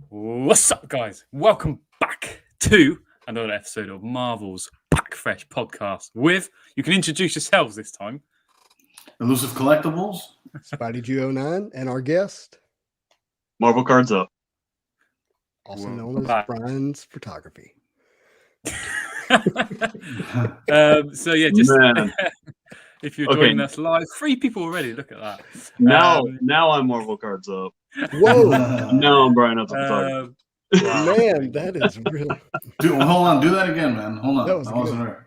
What's up, guys? Welcome back to another episode of Marvel's Back Fresh podcast with, you can introduce yourselves this time. Elusive Collectibles, Spidey G09, and our guest, Marvel Cards Up. also Whoa, known as back. Brian's Photography. So yeah, just Man. if you're Okay. joining us live, 3 people already. Look at that. Now I'm Marvel Cards Up. Whoa, Now I'm Brian Up the Photography. man, that is really. Dude, hold on, do that again, man. Hold on, That was that wasn't good. right.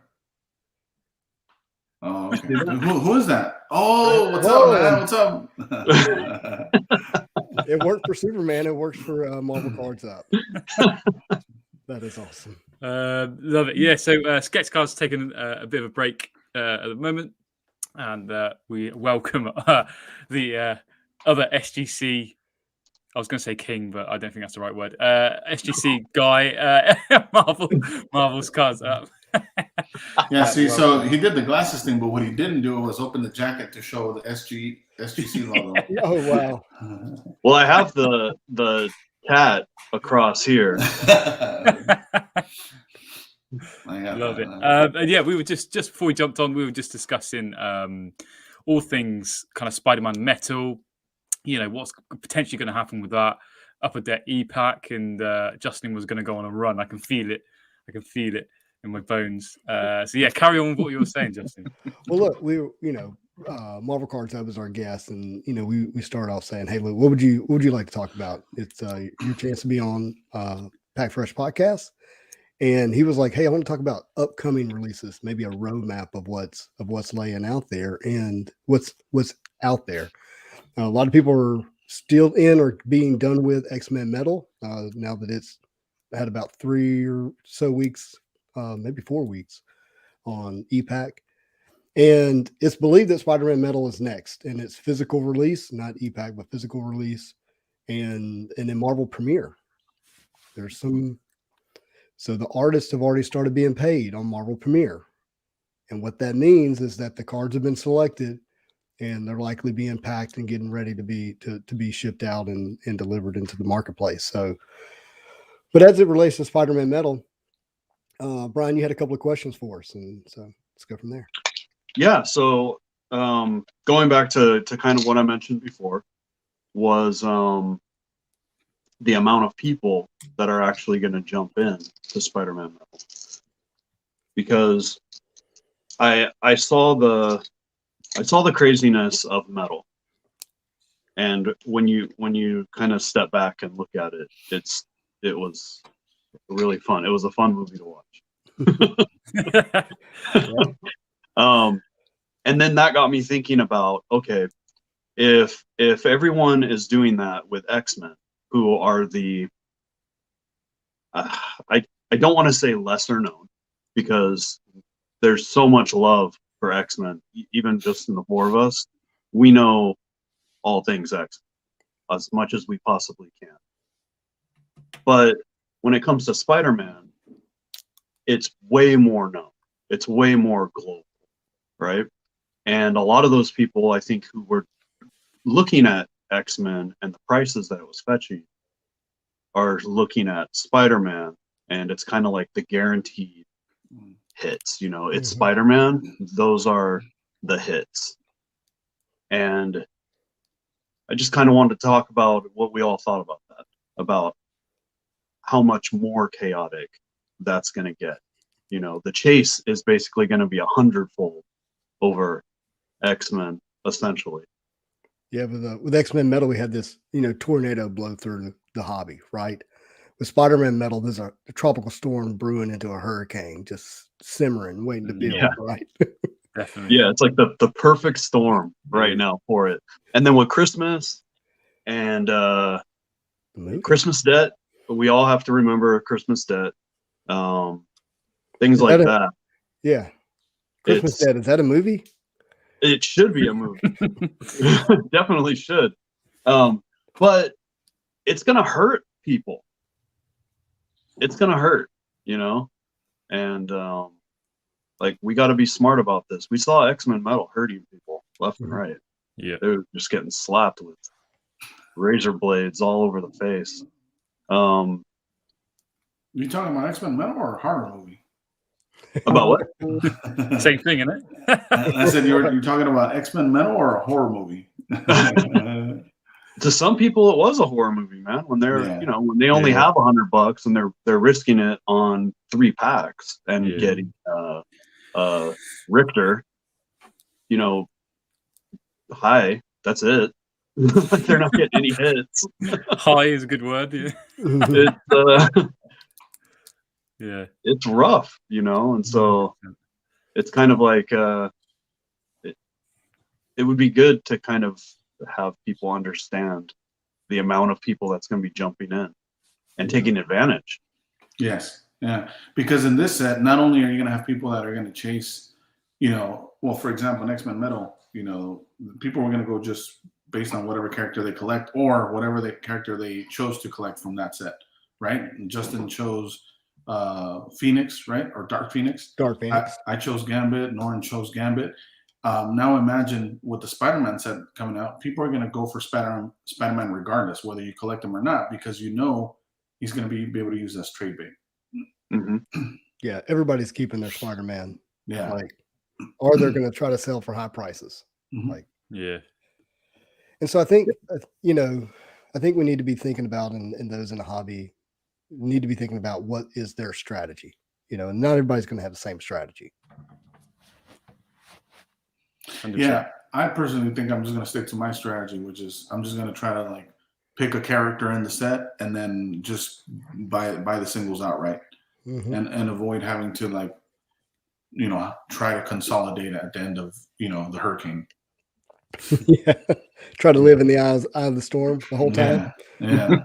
Oh, okay. Who is that? Oh, what's up, man? What's up? It worked for Superman. It works for Marvel Cards Up. That is awesome. Love it. Yeah, so Sketch Card's taking a bit of a break at the moment, and we welcome the other SGC. I was going to say king, but I don't think that's the right word. SGC guy, Marvel's Cards Up. Yeah, see, so he did the glasses thing, but what he didn't do was open the jacket to show the SGC logo. Oh, wow. Well, I have the cat across here. Love it. And yeah, we were just before we jumped on, we were just discussing all things kind of SpiderMan Metal. You know, what's potentially going to happen with that Upper Deck E-Pack, and Justin was going to go on a run. I can feel it. I can feel it in my bones. So yeah, carry on with what you were saying, Justin. Well, look, Marvel Cards Up is our guest, and we started off saying, "Hey, look, what would you like to talk about?" It's your chance to be on Pack Fresh podcast, and he was like, "Hey, I want to talk about upcoming releases, maybe a roadmap of what's laying out there and what's out there." A lot of people are still in or being done with X-Men Metal now that it's had about 3 or so weeks, maybe 4 weeks on E-Pack. And it's believed that SpiderMan Metal is next, and it's physical release, not E-Pack, but physical release, and in Marvel Premiere. There's so the artists have already started being paid on Marvel Premiere. And what that means is that the cards have been selected, and they're likely being packed and getting ready to be shipped out and delivered into the marketplace. So, but as it relates to SpiderMan Metal, Brian, you had a couple of questions for us, and so let's go from there. Yeah, so going back to kind of what I mentioned before was the amount of people that are actually going to jump in to Spider-Man Metal. Because I saw the craziness of Metal, and when you kind of step back and look at it, it was really fun. It was a fun movie to watch. And then that got me thinking about, okay, if everyone is doing that with X-Men, who are the I don't want to say lesser known, because there's so much love for X-Men, even just in the 4 of us. We know all things X-Men as much as we possibly can. But when it comes to Spider-Man, it's way more known. It's way more global, right? And a lot of those people, I think, who were looking at X-Men and the prices that it was fetching are looking at Spider-Man, and it's kind of like the guaranteed hits. It's Spider-Man. Those are the hits. And I just kind of wanted to talk about what we all thought about that, about how much more chaotic that's going to get. The chase is basically going to be 100-fold over X-Men, essentially. Yeah, with X-Men Metal, we had this, tornado blow through the hobby, right? With Spider-Man Metal, there's a tropical storm brewing into a hurricane, just simmering, waiting to build, right? Definitely. Yeah, it's like the perfect storm right now for it. And then with Christmas and Christmas debt, we all have to remember Christmas debt. Things like that. Yeah. Christmas debt, is that a movie? It should be a movie. Definitely should. But it's gonna hurt people. It's gonna hurt, and we got to be smart about this. We saw X-Men Metal hurting people left and right. Yeah, they were just getting slapped with razor blades all over the face. You talking about X-Men Metal or a horror movie? About what? Same thing, isn't it? I said you're talking about X-Men Metal or a horror movie? To some people, it was a horror movie, man. When they're, Yeah. when they only have $100 and they're risking it on 3 packs and getting Richter, high. That's it. Like they're not getting any hits. High is a good word. Yeah. It's it's rough, and so it's kind of like it would be good to kind of have people understand the amount of people that's going to be jumping in and taking advantage. Yes. Yeah. Because in this set, not only are you going to have people that are going to chase, well, for example, in X-Men Metal, people are going to go just based on whatever character they collect or whatever the character they chose to collect from that set, right? And Justin chose Phoenix, right? Or Dark Phoenix. Dark Phoenix. I chose Gambit. Norrin chose Gambit. Now imagine with the Spider-Man set coming out, people are going to go for Spider-Man regardless, whether you collect him or not, because he's going to be able to use as trade bait. Mm-hmm. Yeah, everybody's keeping their Spider-Man. Yeah. Or they're going to try to sell for high prices. Mm-hmm. And so I think, I think we need to be thinking about, and those in the hobby need to be thinking about what is their strategy. And not everybody's going to have the same strategy. 100%. Yeah, I personally think I'm just going to stick to my strategy, which is I'm just going to try to pick a character in the set and then just buy the singles outright, and avoid having to try to consolidate at the end of the hurricane. Yeah, try to live in the eye of the storm the whole time. Yeah.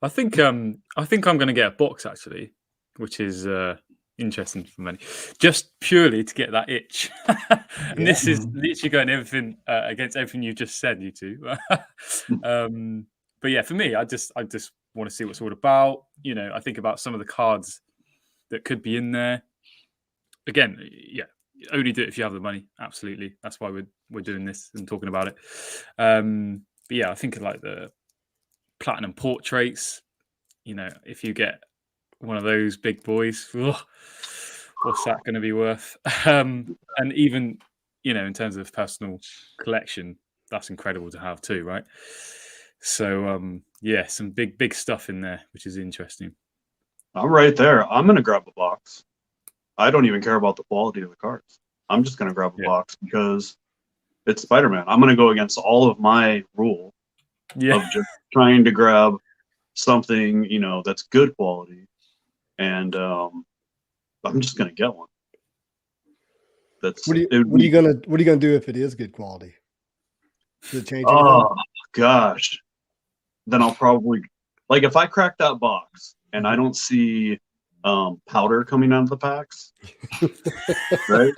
I think I'm going to get a box actually, which is interesting for many, just purely to get that itch. And this is literally going everything against everything you just said, you two. But yeah, for me, I just want to see what's all about. I think about some of the cards that could be in there. Again, only do it if you have the money. Absolutely, that's why we're doing this and talking about it. But yeah, I think like the platinum portraits. If you get one of those big boys, what's that going to be worth? And even in terms of personal collection, that's incredible to have too, right? So some big stuff in there, which is interesting. I'm right there. I'm going to grab a box. I don't even care about the quality of the cards. I'm just going to grab a box because it's Spider-Man. I'm going to go against all of my rule of just trying to grab something, that's good quality. And I'm just going to get one. What are you gonna do if it is good quality? Does it change anything? Oh gosh. Then I'll probably if I crack that box and I don't see powder coming out of the packs, right?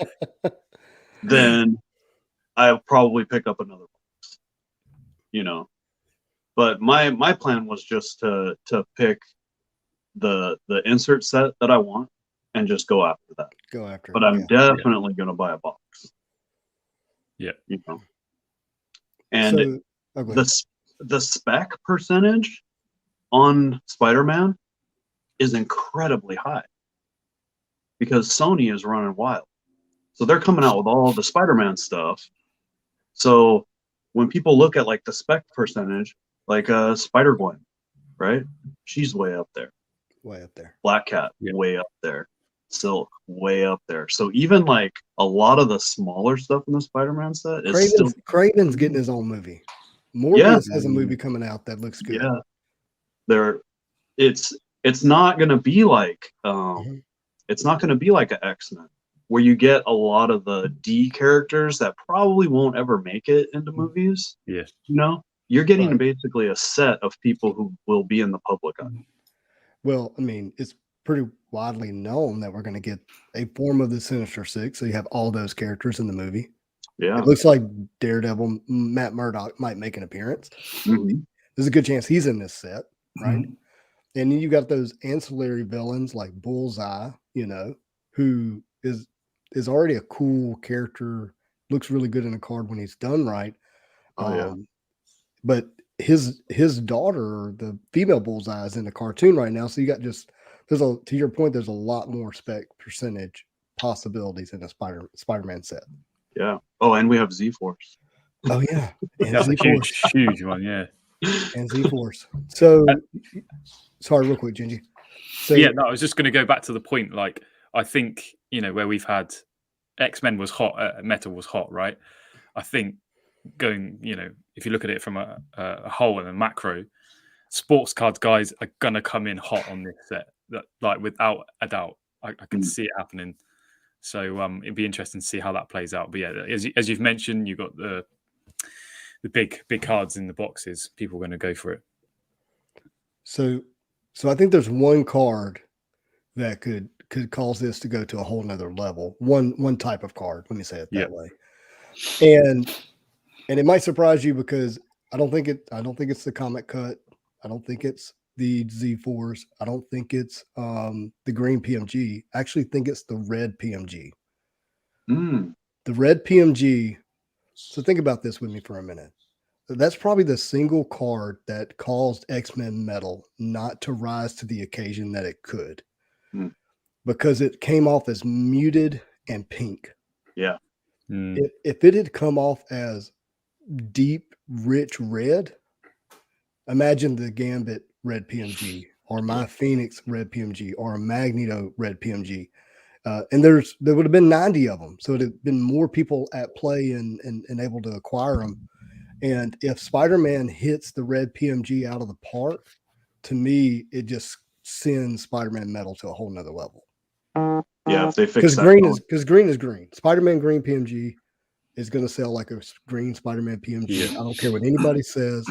Then I'll probably pick up another box. But my plan was just to pick the insert set that I want and just go after that. But I'm definitely going to buy a box. Yeah. And the spec percentage on Spider-Man is incredibly high because Sony is running wild. So they're coming out with all the Spider-Man stuff. So when people look at the spec percentage, Spider-Gwen, right? She's way up there. Black Cat, way up there. Silk, way up there. So even a lot of the smaller stuff in the Spider-Man set is Craven's getting his own movie. Morbius has a movie coming out that looks good. Yeah, it's not going to be it's not going to be like an X-Men where you get a lot of the D characters that probably won't ever make it into movies. Yes, you're getting basically a set of people who will be in the public eye. Well, I mean, it's pretty widely known that we're going to get a form of the Sinister Six. So you have all those characters in the movie. Yeah. It looks like Daredevil, Matt Murdock might make an appearance. There's a good chance he's in this set, right? And then you got those ancillary villains like Bullseye, who is already a cool character, looks really good in a card when he's done right. But his daughter, the female Bullseye, is in the cartoon right now. So you got to your point, there's a lot more spec percentage possibilities in a Spider-Man set. Yeah. Oh, and we have Z-Force. Oh yeah, and That's a Z-Force. huge one. Yeah. And Z-Force. So, sorry, real quick, Gingy. So yeah, no, I was just going to go back to the point. Like, I think, where we've had X-Men was hot, Metal was hot, right? I think going, if you look at it from a whole and a macro, sports cards guys are going to come in hot on this set. That, like, without a doubt, I can see it happening. So it'd be interesting to see how that plays out. But yeah, as you've mentioned, you've got the big cards in the boxes. People are going to go for it. So I think there's one card that could cause this to go to a whole nother level. One type of card. Let me say it that way. And it might surprise you because I don't think it's the Comic Cut. I don't think it's the Z-Force. I don't think it's the green PMG. I actually think it's the red PMG. The red PMG. So think about this with me for a minute. That's probably the single card that caused X-Men Metal not to rise to the occasion that it could, because it came off as muted and pink. Yeah. If it had come off as deep, rich red, imagine the Gambit red PMG, or my Phoenix red PMG, or a Magneto red PMG. And there would have been 90 of them. So it would have been more people at play and able to acquire them. And if Spider-Man hits the red PMG out of the park, to me, it just sends Spider-Man Metal to a whole nother level. Yeah, if they fix because that. Green is green. Spider-Man green PMG is going to sell like a green Spider-Man PMG. Yeah. I don't care what anybody says.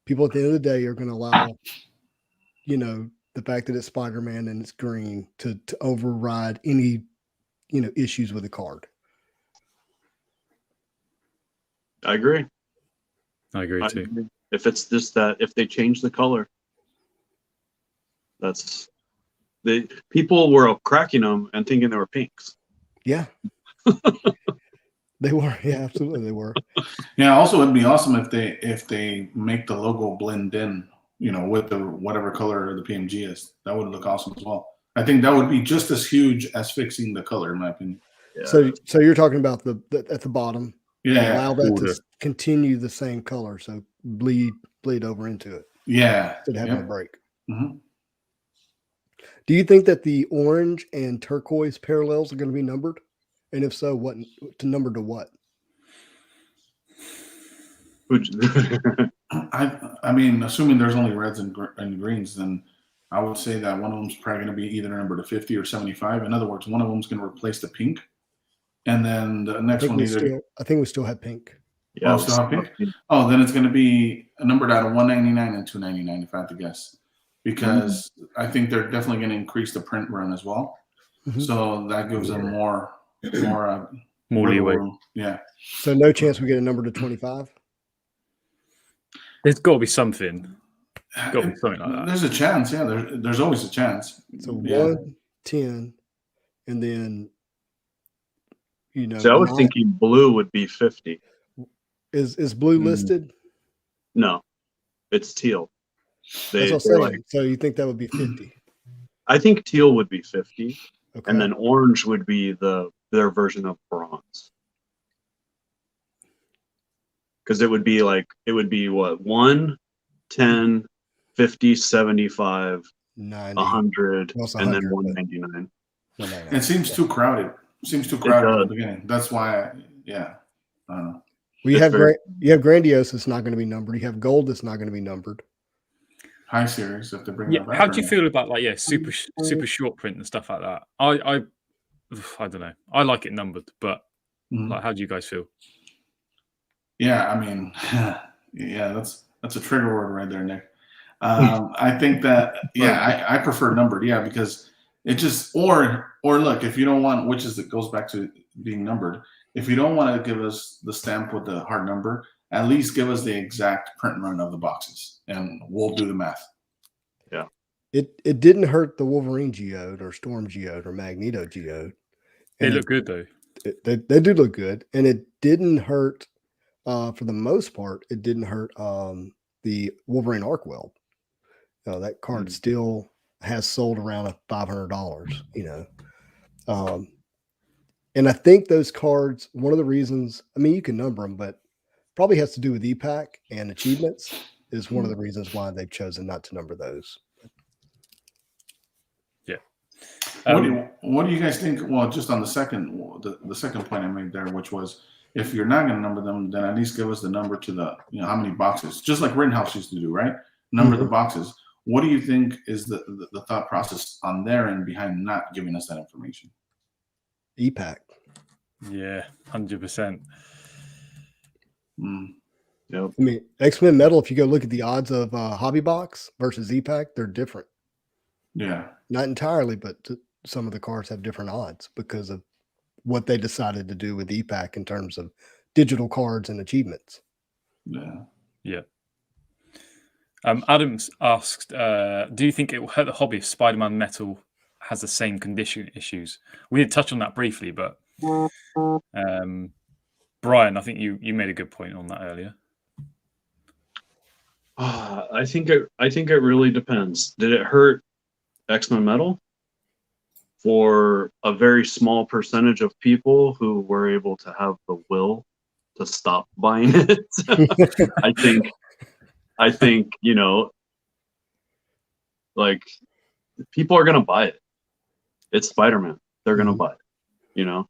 People at the end of the day are going to allow, the fact that it's Spider-Man and it's green to override any, issues with the card. I agree. I agree too. If it's just that, if they change the color, people were cracking them and thinking they were pinks. Yeah. They were. Yeah, absolutely. They were. Yeah. Also, it'd be awesome if they make the logo blend in, with the whatever color the PMG is. That would look awesome as well. I think that would be just as huge as fixing the color, in my opinion. Yeah. So you're talking about the at the bottom. Yeah. Allow that to continue the same color, so bleed over into it. Yeah. Instead of having a break. Mm-hmm. Do you think that the orange and turquoise parallels are going to be numbered? And if so, what to number to what? I mean, assuming there's only reds and greens, then I would say that one of them's probably going to be either numbered to 50 or 75. In other words, one of them's going to replace the pink. And then the next one I think we still have pink. Yeah, still have pink. Oh, then it's going to be numbered out of 199 and 299, if I had to guess, because I think they're definitely going to increase the print run as well. So that gives them more leeway. Yeah. So no chance we get a number to 25. There's got to be something. Got to be something like that. There's a chance. Yeah, there's always a chance. So 1, 10, and then. So I was thinking blue would be 50. Is blue listed? No, it's teal. That's what I'm saying. So you think that would be 50? I think teal would be 50, okay. And then orange would be their version of bronze. Because it would be what, 1, 10, 50, 75, 90, 100, and then 199. It seems too crowded. Seems too crowded at the beginning. That's why, I don't know. Well, you have Grandiose that's not going to be numbered. You have Gold that's not going to be numbered. High series, if they bring that back. How do you feel about super short print and stuff like that? I don't know. I like it numbered, but how do you guys feel? Yeah, I mean, that's a trigger word right there, Nick. I think that I prefer numbered, because it just or look, if you don't want, which is it goes back to being numbered. If you don't want to give us the stamp with the hard number, at least give us the exact print run of the boxes, and we'll do the math. Yeah, it didn't hurt the Wolverine geode or Storm geode or Magneto geode. They look good though. They do look good, and it didn't hurt for the most part, it didn't hurt the Wolverine arc weld. That card still has sold around $500, and I think those cards, one of the reasons, I mean, you can number them, but probably has to do with EPAC and achievements is one of the reasons why they've chosen not to number those. Yeah. What do you guys think? Well, just on the second point I made there, which was, if you're not going to number them, then at least give us the number to the, how many boxes, just like Rittenhouse used to do, right? Number the boxes. What do you think is the thought process on their end behind not giving us that information? EPAC. Yeah, 100%. Yep. I mean, X-Men Metal, if you go look at the odds of Hobby Box versus EPAC, they're different. Yeah. Not entirely, but some of the cards have different odds because of what they decided to do with EPAC in terms of digital cards and achievements. Yeah. Yeah. Adams asked, do you think it will hurt the hobby if SpiderMan Metal has the same condition issues? We did touch on that briefly, but Brian, I think you made a good point on that earlier. I think it really depends. Did it hurt X-Men Metal? For a very small percentage of people who were able to have the will to stop buying it, I think, like, people are going to buy it. It's Spider-Man. They're going to buy it.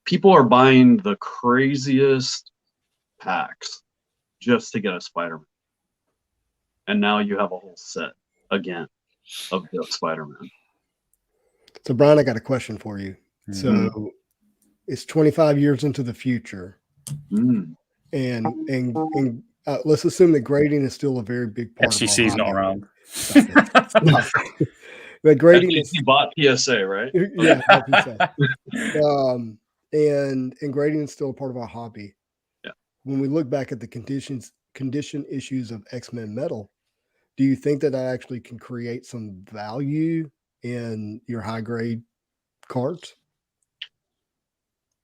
People are buying the craziest packs just to get a Spider-Man. And now you have a whole set again of the Spider-Man. So, Brian, I got a question for you. So it's 25 years into the future. And let's assume that grading is still a very big part. FCC's not around. But grading is, you bought PSA, right? Yeah, and grading is still a part of our hobby. Yeah. When we look back at the condition issues of X-Men Metal, do you think that actually can create some value in your high grade cards?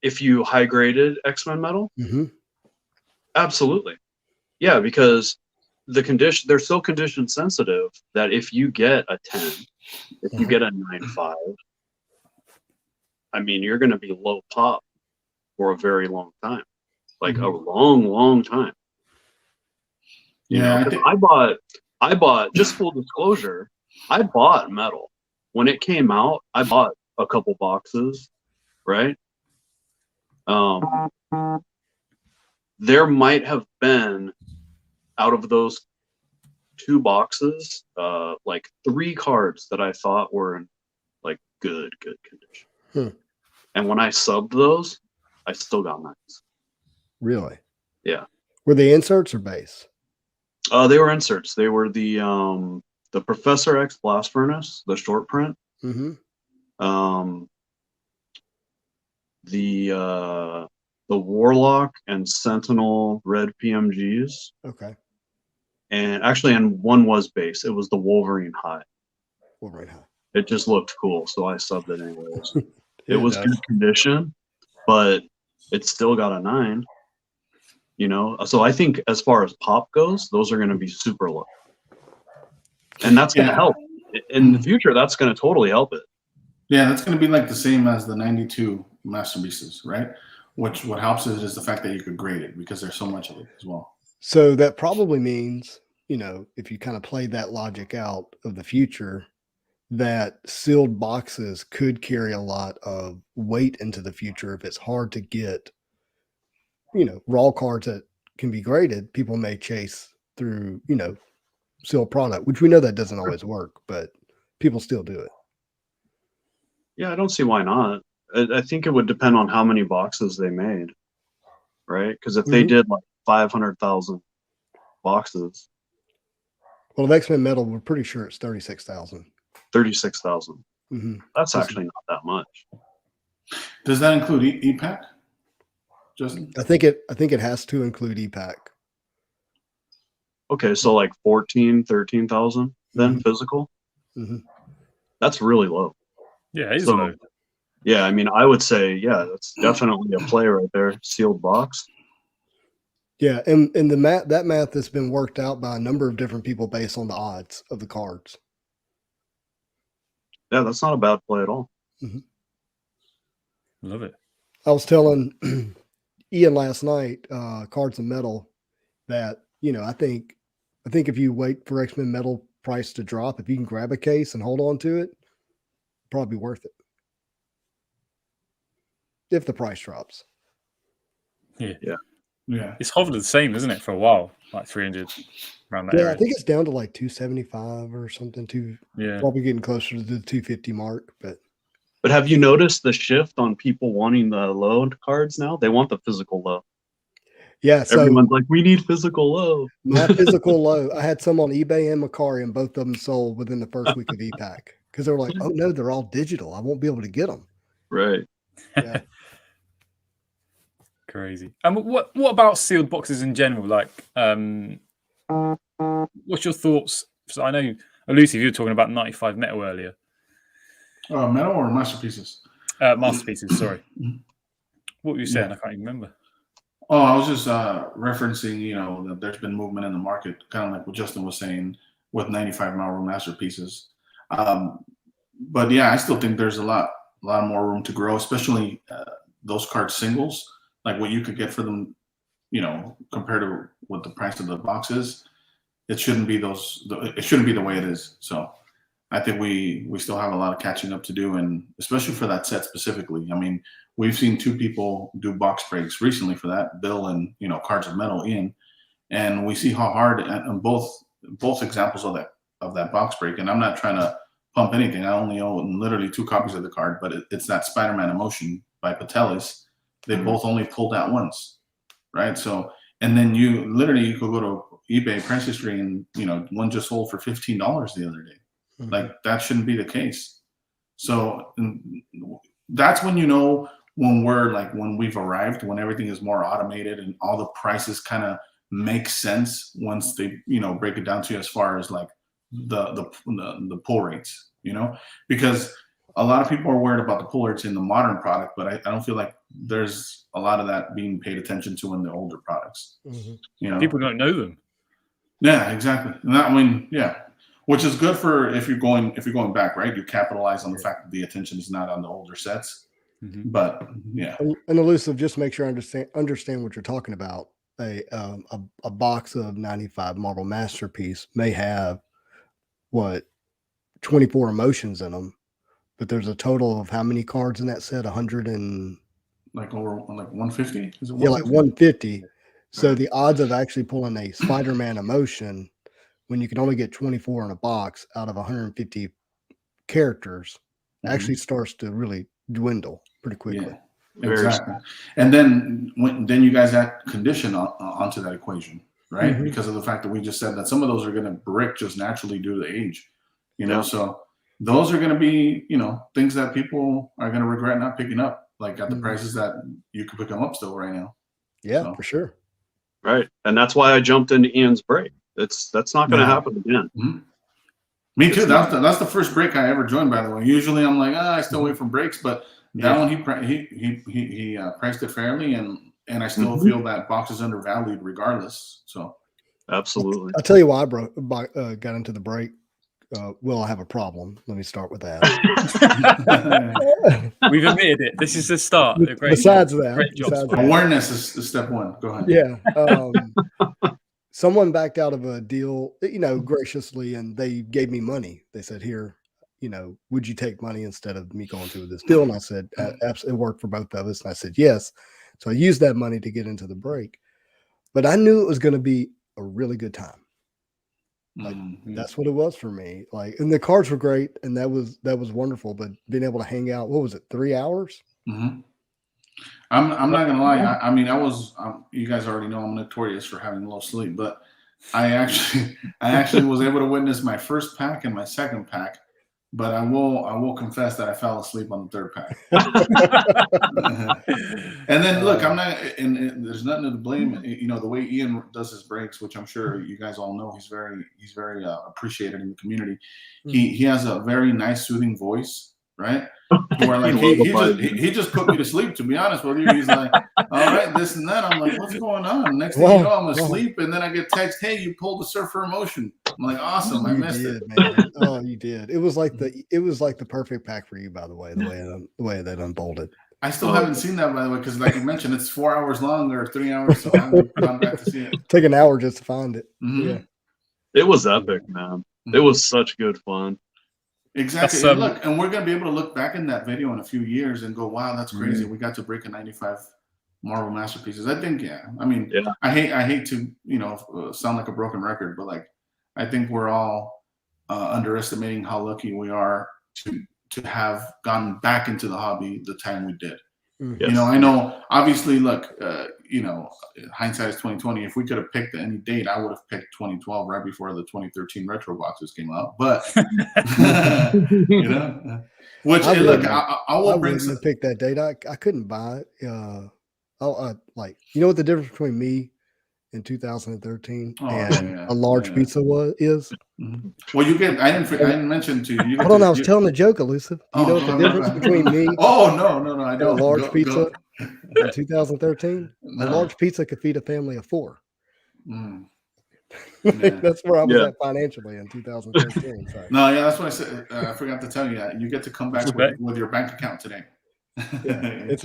If you high graded X-Men Metal? Absolutely. Yeah, because they're so condition sensitive that if you get a 10, if you get a 9.5, I mean, you're going to be low pop for a very long time, like a long time. Yeah, I bought, just full disclosure, I bought Metal. When it came out, I bought a couple boxes, right? There might have been, out of those 2 boxes, like 3 cards that I thought were in like good condition. And when I subbed those, I still got nice. Really? Yeah. Were they inserts or base? They were inserts. They were the Professor X Blast Furnace, the short print. The Warlock and Sentinel red PMGs. Okay. And one was base. It was the Wolverine High. Wolverine High. It just looked cool, so I subbed it anyways. It was good condition, but it still got a 9. So I think as far as pop goes, those are going to be super low, and that's going to help in the future. That's going to totally help it. Yeah, that's going to be like the same as the 92 masterpieces, right? What helps it is the fact that you could grade it because there's so much of it as well. So that probably means, if you kind of play that logic out of the future, that sealed boxes could carry a lot of weight into the future. If it's hard to get, raw cards that can be graded, people may chase through, sealed product, which we know that doesn't always work, but people still do it. Yeah, I don't see why not. I think it would depend on how many boxes they made, right? Because if they did like 500,000 boxes. Well, of X-Men Metal, we're pretty sure it's 36,000. 36,000. That's actually not that much. Does that include EPAC, Justin? I think it has to include EPAC. Okay, so like 13,000 then physical. That's really low. Yeah, it is so, low. Yeah, I mean, I would say, yeah, that's definitely a play right there. Sealed box. Yeah, and that math has been worked out by a number of different people based on the odds of the cards. Yeah, that's not a bad play at all. Love it. I was telling Ian last night, Cards and Metal, that I think if you wait for X-Men Metal price to drop, if you can grab a case and hold on to it, probably worth it. If the price drops. Yeah. It's hovered the same, isn't it, for a while? Like 300 around that Yeah, area. I think it's down to like 275 or something. Yeah. Probably getting closer to the 250 mark. But have you noticed the shift on people wanting the low cards now? They want the physical low. Yeah, so Everyone's like, we need physical low. my physical low, I had some on eBay and Macari, and both of them sold within the first week of EPAC because they were like, oh no, they're all digital. I won't be able to get them. Right. Yeah. Crazy. And what about sealed boxes in general? Like, what's your thoughts? So I know, Lucy, you were talking about 95 metal earlier. Metal or masterpieces? Masterpieces, sorry. What were you saying? Yeah. I can't even remember. Oh, I was just referencing, that there's been movement in the market, kind of like what Justin was saying with 95 mile masterpieces. But yeah, I still think there's a lot more room to grow, especially those card singles, like what you could get for them, compared to what the price of the box is. It shouldn't be the way it is. So I think we still have a lot of catching up to do, and especially for that set specifically. I mean, we've seen two people do box breaks recently for that, Bill and Cards of Metal, Ian, and we see how hard and both examples of that box break. And I'm not trying to pump anything. I only own literally 2 copies of the card, but it's that SpiderMan Emotion by Patelis. They both only pulled out once, right? So, and then you could go to eBay price history, and one just sold for $15 the other day. Mhm. Like, that shouldn't be the case. So that's when when we've arrived, when everything is more automated and all the prices kind of make sense once they break it down to you as far as like the pull rates, because a lot of people are worried about the pull rates in the modern product, but I don't feel like there's a lot of that being paid attention to in the older products. Mhm. People don't know them. Yeah, exactly. And that, which is good for if you're going back, right? You capitalize on the fact that the attention is not on the older sets. Mm-hmm. But yeah, And Elusive, just make sure I understand what you're talking about. A box of 95 Marvel Masterpiece may have 24 emotions in them, but there's a total of how many cards in that set? 100 and like over like 150. Is it 150? Yeah, like 150. So the odds of actually pulling a SpiderMan Emotion when you can only get 24 in a box out of 150 characters actually starts to really dwindle pretty quickly. Yeah, exactly. And then you guys add condition onto that equation, right? Mhm. Because of the fact that we just said that some of those are going to brick just naturally due to the age, Yeah. So those are going to be, things that people are going to regret not picking up, like at the Mhm. prices that you could pick them up still right now. Yeah, So. for sure. Right. And that's why I jumped into Ian's break. That's not going to happen again. Mm-hmm. Me too. That's the first break I ever joined, by the way. Usually I'm like, I still wait for breaks, but that one he priced it fairly, and I still feel that box is undervalued regardless. So absolutely. I'll tell you why I got into the break. Will I have a problem? Let me start with that. We've admitted it. This is the start. Besides job. that, Great job. Awareness is step one. Go ahead. Yeah. Someone backed out of a deal, graciously, and they gave me money. They said, here, would you take money instead of me going through this deal? And I said, absolutely, it worked for both of us. And I said, yes. So I used that money to get into the break, but I knew it was going to be a really good time. Like that's what it was for me. Like, and the cards were great, and that was wonderful. But being able to hang out, what was it, 3 hours? Mm-hmm. I'm not gonna lie. I mean, you guys already know I'm notorious for having low sleep, but I actually was able to witness my first pack and my second pack. But I will confess that I fell asleep on the third pack. And then look, I'm not, and there's nothing to blame. The way Ian does his breaks, which I'm sure you guys all know, he's very appreciated in the community. He has a very nice, soothing voice, right? Where like he just put me to sleep. To be honest with you, he's like, all right, this and that. I'm like, what's going on? Next thing you know, I'm asleep, and then I get text, hey, you pulled the Surfer Emotion. I'm like, awesome, I missed it, man. Oh, you did. It was like the perfect pack for you, by the way. The way that unfolded. I still haven't seen that, by the way, because like you mentioned, it's 4 hours long or 3 hours, so I haven't gone back to see it. Take an hour just to find it. Mm-hmm. Yeah, it was epic, man. Mm-hmm. It was such good fun. Exactly. And look, and we're gonna be able to look back in that video in a few years and go, "Wow, that's crazy! We got to break a 95 Marvel masterpieces." I think, I mean, I hate to sound like a broken record, but like, I think we're all underestimating how lucky we are to have gone back into the hobby the time we did. Yes. I know, obviously, look, hindsight is 2020. If we could have picked any date, I would have picked 2012, right before the 2013 retro boxes came out. But which I will bring some. Pick that date. I couldn't buy it. What the difference between me in 2013 and a large pizza is? Mm-hmm. Well, you get. I didn't mention to you. Hold on, I was telling a joke, Elusive. You know what the difference between me? Oh no! I don't. A large pizza in 2013. No. A large pizza could feed a family of 4. That's where I was at financially in 2013. Sorry. No, that's what I said. I forgot to tell you that you get to come back with your bank account today. Well,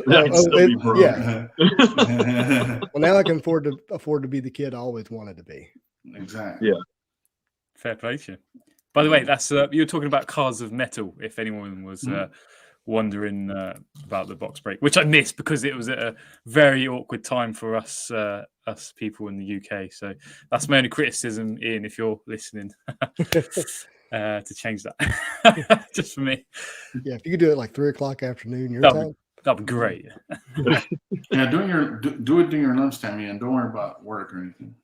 now I can afford to be the kid I always wanted to be. Exactly. Yeah. Fair play to you. By the way, that's you were talking about Cars of Metal. If anyone was wondering about the box break, which I missed because it was at a very awkward time for us people in the UK. So that's my only criticism, Ian, if you're listening, to change that just for me. Yeah, if you could do it like 3:00 afternoon your time, that'd be great. Yeah, do it during your lunchtime, and don't worry about work or anything.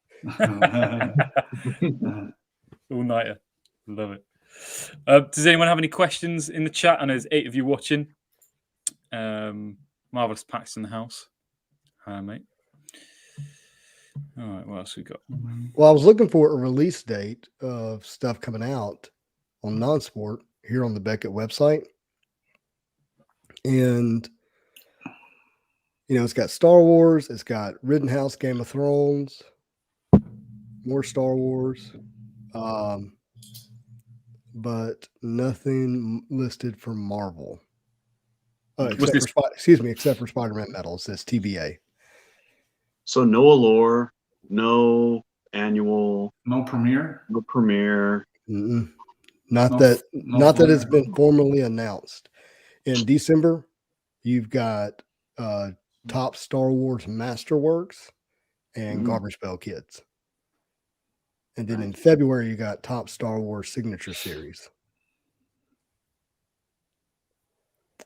All nighter, love it. Does anyone have any questions in the chat? I know there's 8 of you watching. Marvelous packs in the house. Hi, mate. All right, what else we got? Well, I was looking for a release date of stuff coming out on Non-Sport here on the Beckett website. And, it's got Star Wars. It's got Rittenhouse, Game of Thrones, more Star Wars. But nothing listed for Marvel. Except for SpiderMan Metal. It says TBA. So no Allure, no annual, no premiere. Mm-mm. Not that it's been formally announced. In December, you've got Top Star Wars Masterworks and Garbage Pail Kids. And then in February, you got Top Star Wars Signature Series.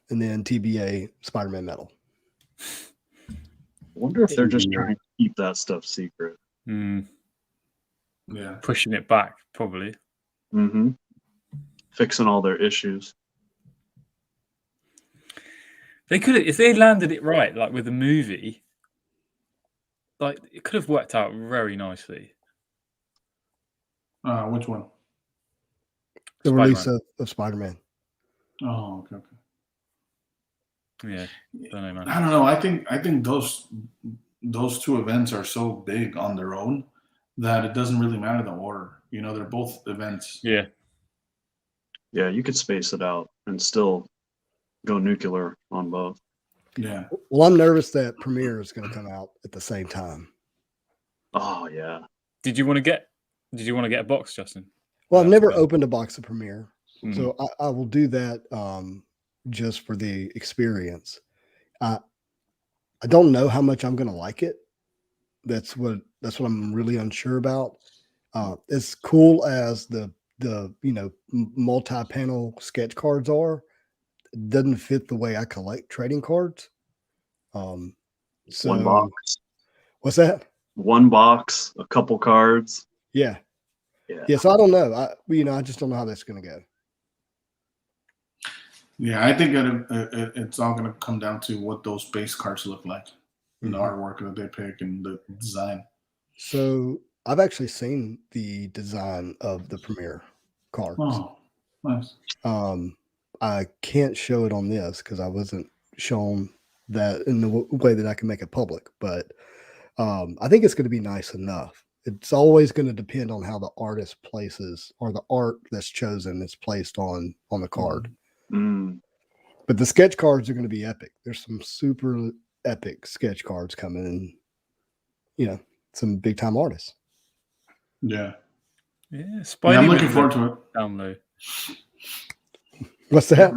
And then TBA SpiderMan Metal. I wonder if they're just trying to keep that stuff secret. Yeah. Pushing it back, probably. Mm-hmm. Fixing all their issues. They could have, if they landed it right, like with the movie, like it could have worked out very nicely. Which one? The Spider-Man. release of Spider-Man. Oh, okay. Yeah, I don't know, man. I don't know. I think those two events are so big on their own that it doesn't really matter the order. They're both events. Yeah. Yeah, you could space it out and still go nuclear on both. Yeah. Well, I'm nervous that Premiere is going to come out at the same time. Oh yeah. Did you want to get a box, Justin? Well, I've never opened a box of Premiere, so I will do that just for the experience. I don't know how much I'm going to like it. That's what I'm really unsure about. As cool as the multi-panel sketch cards are, it doesn't fit the way I collect trading cards. So one box. What's that? One box, a couple cards. Yeah. So I don't know. I just don't know how that's going to go. Yeah, I think it's all going to come down to what those base cards look like, the artwork that they pick and the design. So I've actually seen the design of the Premiere cards. Oh, nice. I can't show it on this because I wasn't shown that in the way that I can make it public. But I think it's going to be nice enough. It's always going to depend on how the artist places or the art that's chosen is placed on the card. Mm. But the sketch cards are going to be epic. There's some super epic sketch cards coming in, you know, some big time artists. Yeah. Yeah, Yeah, I'm looking forward to it. Download. What's that?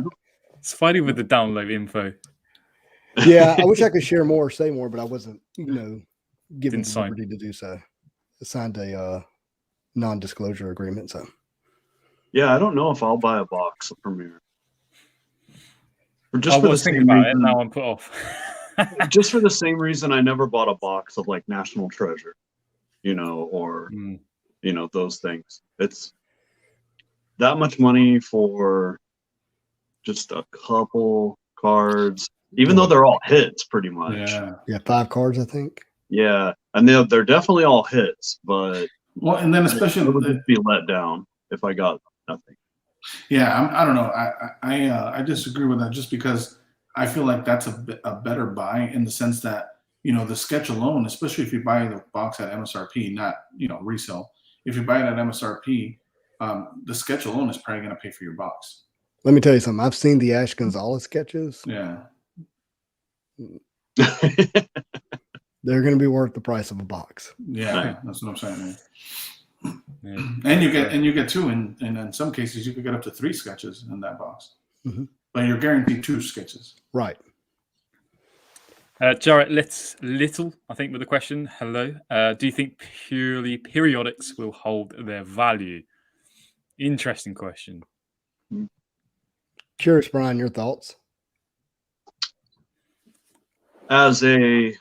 Spidey with the download info. Yeah, I wish I could share more or say more, but I wasn't, given Didn't the sign. liberty to do so. I signed a non-disclosure agreement. So Yeah, I don't know if I'll buy a box of Premiere. Or just I for the was thinking same about it. reason, Now I'm put off. just for the same reason I never bought a box of like National Treasure, or those things. It's that much money for just a couple cards, even though they're all hits pretty much. Yeah. 5 cards, I think. Yeah, and they're definitely all hits, but Well, and then I especially would just be let down if I got nothing. Yeah, I don't know. I disagree with that just because I feel like that's a better buy in the sense that the sketch alone, especially if you buy the box at MSRP, not resale. If you buy it at MSRP, the sketch alone is probably going to pay for your box. Let me tell you something. I've seen the Ash Gonzalez sketches. Yeah. They're going to be worth the price of a box. Yeah, Right. that's what I'm saying. Man. Yeah. And you get 2, and in some cases you could get up to 3 sketches in that box. Mhm. But you're guaranteed 2 sketches. Right. Jarrett Little, I think, with the question. Hello. Do you think purely periodics will hold their value? Interesting question. Curious, Brian, your thoughts? As a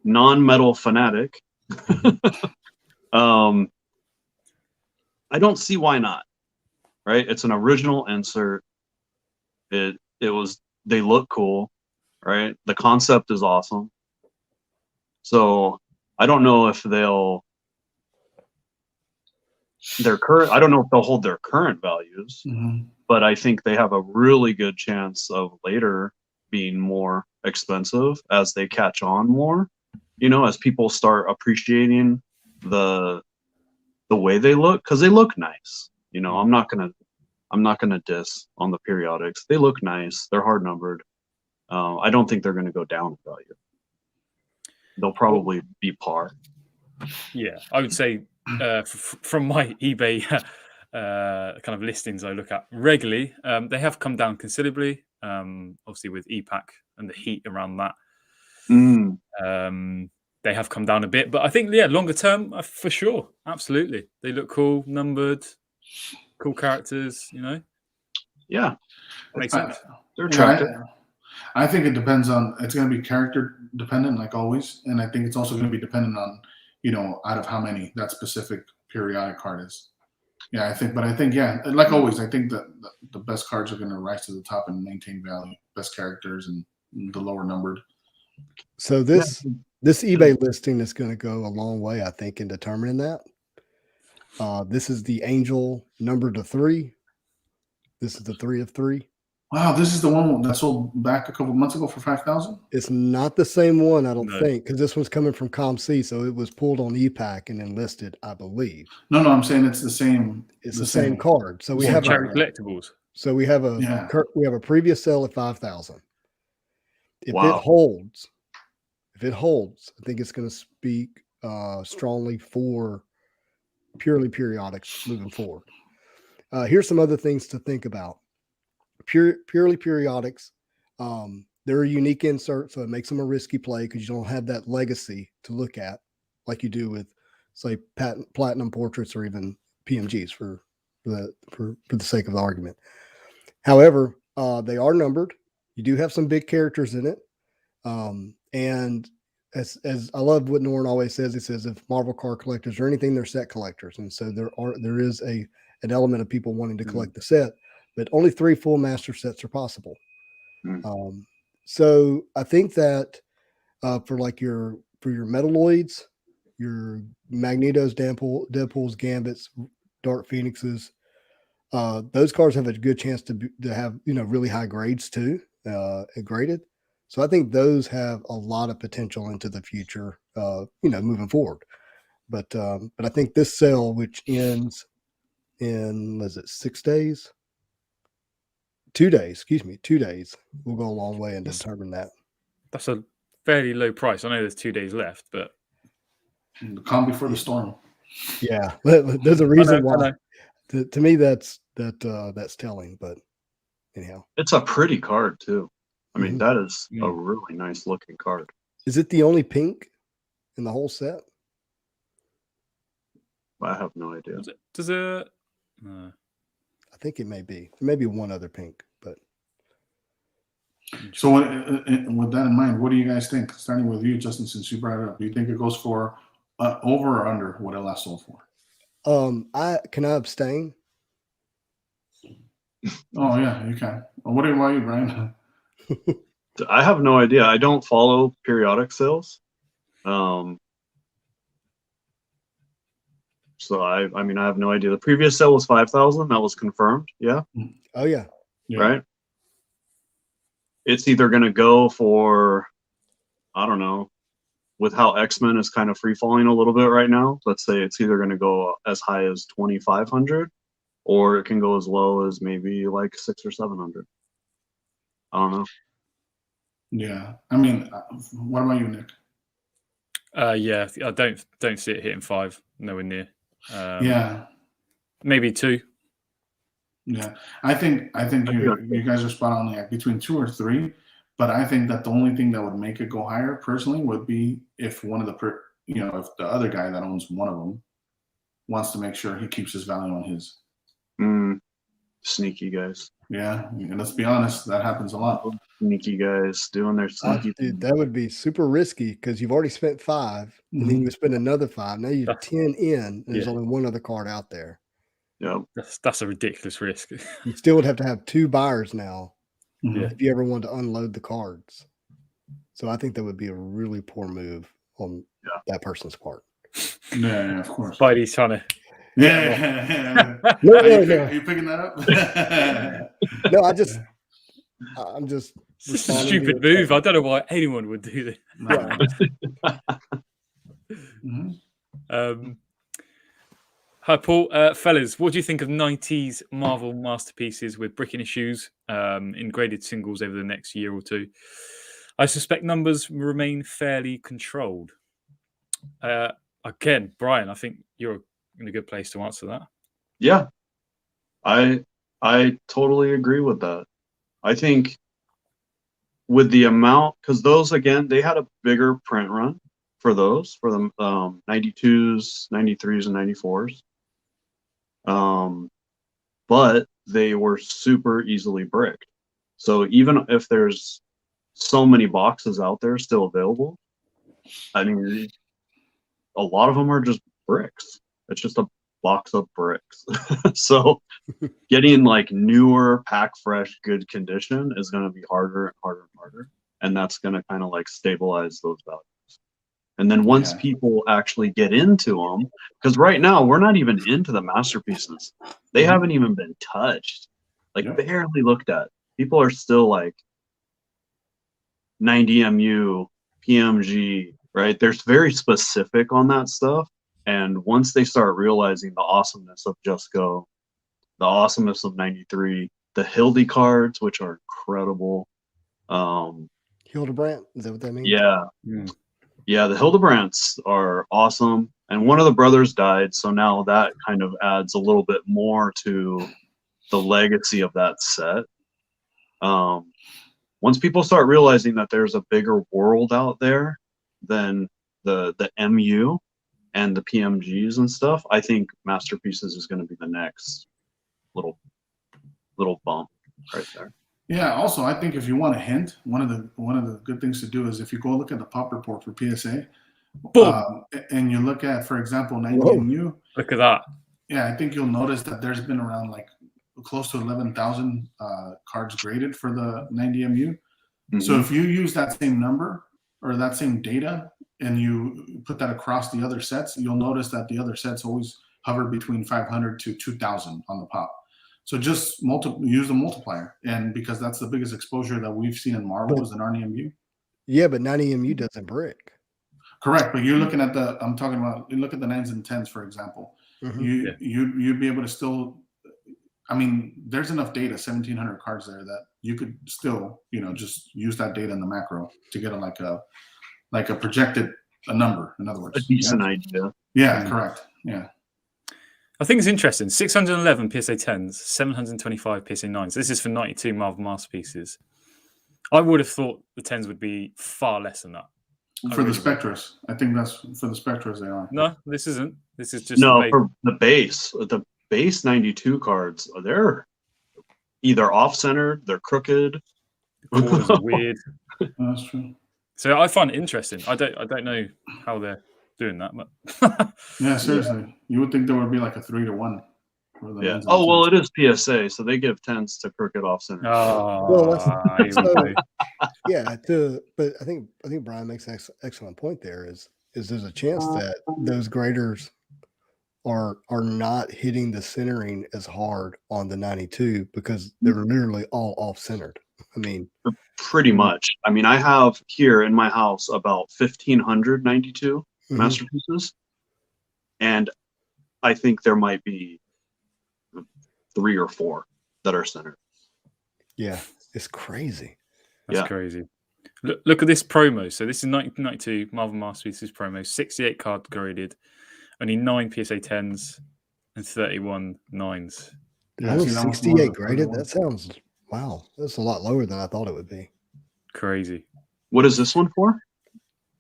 non-metal fanatic, I don't see why not. Right? It's an original insert. They look cool, right? The concept is awesome. So I don't know if I don't know if they'll hold their current values, but I think they have a really good chance of later being more expensive as they catch on more, as people start appreciating the way they look, because they look nice. I'm not gonna diss on the periodics. They look nice. They're hard numbered. I don't think they're gonna go down in value. They'll probably be par. Yeah, I would say from my eBay kind of listings I look at regularly, they have come down considerably. Obviously with EPAC and the heat around that, they have come down a bit. But I think longer term, for sure, absolutely, they look cool, numbered, cool characters. Yeah, makes sense. They're attractive. I think it depends on. It's going to be character dependent, like always, and I think it's also going to be dependent on out of how many that specific periodic card is. Yeah, I think, like always, I think that the best cards are going to rise to the top and maintain value. Best characters and the lower numbered. So this eBay listing is going to go a long way, I think, in determining that. This is the Angel number to 3. This is the 3 of 3. Wow, this is the one that sold back a couple months ago for 5,000. It's not the same one, I don't think, because this one's coming from ComC, so it was pulled on EPAC and then listed, I believe. No, I'm saying it's the same. It's the same card. So we have cherry collectibles. So we have a previous sale at 5,000. If Wow. it holds, I think it's going to speak strongly for purely periodics moving forward. Here's some other things to think about. Purely periodics, they're a unique insert, so it makes them a risky play because you don't have that legacy to look at like you do with, say, platinum portraits or even PMGs for the sake of the argument. However, they are numbered. You do have some big characters in it, and as I love what Norton always says, he says if Marvel card collectors or anything, they're set collectors, and so there is an element of people wanting to collect the set. But only 3 full master sets are possible. So I think that for your Metalloids, your Magnetos, Deadpools, Gambits, Dark Phoenixes, those cards have a good chance to have really high grades too, graded. So I think those have a lot of potential into the future, moving forward. But I think this sale, which ends in 6 days, 2 days, excuse me, 2 days, will go a long way in determine that. That's a fairly low price. I know there's 2 days left, but the calm before the storm. Yeah, there's a reason I why. know. To me, that's telling. But anyhow, It's a pretty card too. I mean, Mhm. that is a really nice looking card. Is it the only pink in the whole set? I have no idea. Does it? I think it may be. There may be one other pink, but So with that in mind, what do you guys think? Starting with you, Justin, since you brought it up, do you think it goes for over or under what it last sold for? I abstain? Oh yeah, you can. What about you, Brian? I have no idea. I don't follow periodic sales. So I mean, I have no idea. The previous sale was 5,000. That was confirmed. Yeah. Oh yeah. Right. It's either going to go for, I don't know, with how X-Men is kind of free falling a little bit right now. Let's say it's either going to go as high as 2,500, or it can go as low as maybe like 600 or 700. I don't know. Yeah, I mean, what about you, Nick? Yeah, I don't see it hitting 5. Nowhere near. Yeah, maybe 2. Yeah, I think you guys are spot on. Like between 2 or 3, but I think that the only thing that would make it go higher, personally, would be if one of if the other guy that owns one of them wants to make sure he keeps his value on his. Sneaky guys. Yeah, and let's be honest, that happens a lot. Sneaky guys doing their sneaky. Dude, that would be super risky because you've already spent 5, and then you would spend another 5. Now you're 10 in, and there's only one other card out there. Yeah, that's a ridiculous risk. You still would have to have 2 buyers now if you ever want to unload the cards. So I think that would be a really poor move on that person's part. Yeah, of course. Spidey's trying to. Yeah. No. Are you picking that up? No, I'm just. It's a stupid move. I don't know why anyone would do that. Hi, Paul. Fellas, what do you think of 90s Marvel masterpieces with bricking issues in graded singles over the next year or 2? I suspect numbers remain fairly controlled. Again, Brian, I think you're in a good place to answer that. Yeah, I totally agree with that. I think with the amount, because those, again, they had a bigger print run for those, for the 92s, 93s, and 94s. But they were super easily bricked. So even if there's so many boxes out there still available, I mean, a lot of them are just bricks. It's just a box of bricks. So getting like newer, pack fresh, good condition is going to be harder and harder and harder. And that's going to kind of like stabilize those values. And then once people actually get into them, because right now we're not even into the masterpieces. They haven't even been touched, like barely looked at. People are still like 90MU, PMG, right? They're very specific on that stuff. And once they start realizing the awesomeness of Just Go, the awesomeness of 93, the Hildy cards, which are incredible. Hildebrandt, is that what that means? Yeah. Yeah, the Hildebrands are awesome. And one of the brothers died, so now that kind of adds a little bit more to the legacy of that set. Once people start realizing that there's a bigger world out there than the MU and the PMGs and stuff, I think Masterpieces is going to be the next little bump right there. Yeah. Also, I think if you want a hint, one of the good things to do is if you go look at the pop report for PSA, and you look at, for example, 90MU. Look at that. Yeah, I think you'll notice that there's been around like close to 11,000 cards graded for the 90MU. So if you use that same number or that same data and you put that across the other sets, you'll notice that the other sets always hover between 500 to 2,000 on the pop. So just use the multiplier, and because that's the biggest exposure that we've seen in Marvel is an RNEMU. Yeah, but 90MU doesn't brick. Correct, but you're looking at I'm talking about. You look at the 9s and 10s, for example. Mhm. You'd be able to still. I mean, there's enough data, 1,700 cards there, that you could still, just use that data in the macro to get like a projected number. In other words, A decent idea. Yeah, correct. Yeah. I think it's interesting. 611 PSA 10s, 725 PSA 9s. This is for 92 Marvel Masterpieces. I would have thought the 10s would be far less than that. For the Spectras. I think that's for the Spectras they are. No, this isn't. This is just for the base. The base 92 cards, they're either off-centered, they're crooked. The corners are weird. That's true. So I find it interesting. I don't know how they're doing that, but yeah, seriously. You would think there would be like a 3-to-1. Yeah. Oh, well, it is PSA, so they give 10s to crooked off-center. Oh, well, yeah. But I think Brian makes an excellent point. There is there's a chance that those graders are not hitting the centering as hard on the 92 because they're literally all off-centered. I mean, pretty much. I mean, I have here in my house about 1,500 92 masterpieces, and I think there might be 3 or 4 that are centered. Yeah, it's crazy. That's crazy. Look at this promo. So this is 1992 Marvel Masterpieces promo, 68 card graded, only 9 PSA 10s and 31 9s. Yeah, 68 graded. That sounds wow. That's a lot lower than I thought it would be. Crazy. What is this one for?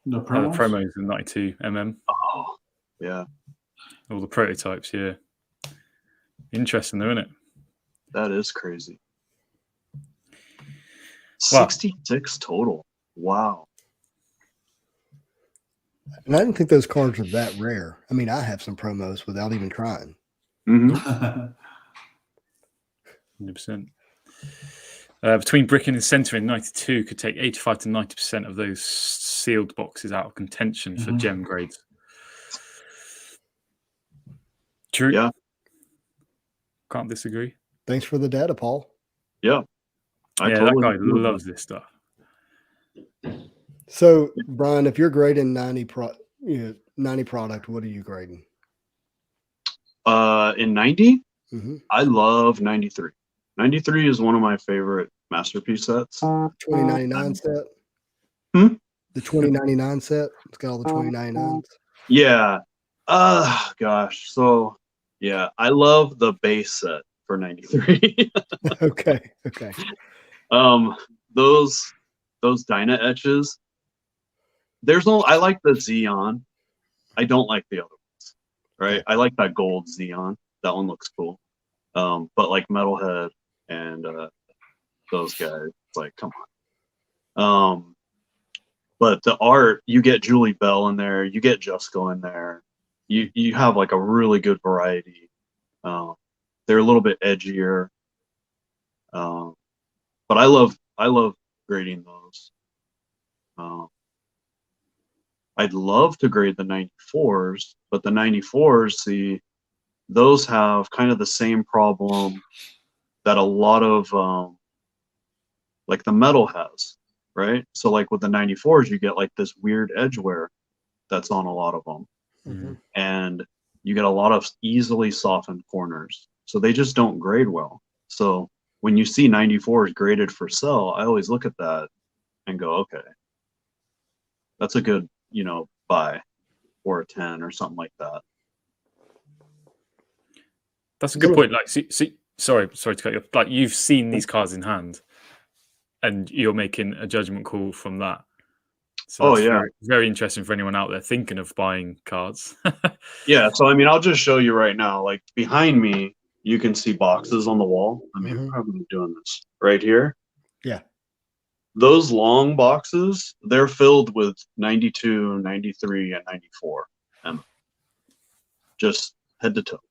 The promos? The promos in 92 mm. Oh, yeah. All the prototypes, yeah. Interesting, though, isn't it? That is crazy. 66 total. Wow. And I didn't think those cards were that rare. I mean, I have some promos without even trying. 100%. Between bricking and centering, 92 could take 85 to 90% of those sealed boxes out of contention for gem grades. True. Yeah. Can't disagree. Thanks for the data, Paul. Yeah. That guy loves this stuff. So, Brian, if you're grading 90 product, what are you grading? In 90, I love 93. 93 is one of my favorite masterpiece sets. 2099 set? The 2099 set? It's got all the 2099s. Yeah. Gosh. So, yeah, I love the base set for 93. Okay. Those Dyna etches. I like the Xeon. I don't like the other ones. Right? I like that gold Xeon. That one looks cool. But like Metalhead and those guys, it's like, come on. But the art, you get Julie Bell in there, you get Jusko in there. You have like a really good variety. They're a little bit edgier. But I love grading those. I'd love to grade the 94s, but the 94s, those have kind of the same problem that a lot of like the metal has, right? So like with the 94s, you get like this weird edge wear that's on a lot of them. And you get a lot of easily softened corners. So they just don't grade well. So when you see 94s graded for sale, I always look at that and go, okay, that's a good, buy, or a 10 or something like that. That's a good point. Like, sorry to cut you off. Like, you've seen these cards in hand, and you're making a judgment call from that. So very, very interesting for anyone out there thinking of buying cards. Yeah. So I mean, I'll just show you right now. Like behind me, you can see boxes on the wall. I mean, I'm probably doing this right here. Yeah. Those long boxes, they're filled with 92, 93, and 94. Just head to toe.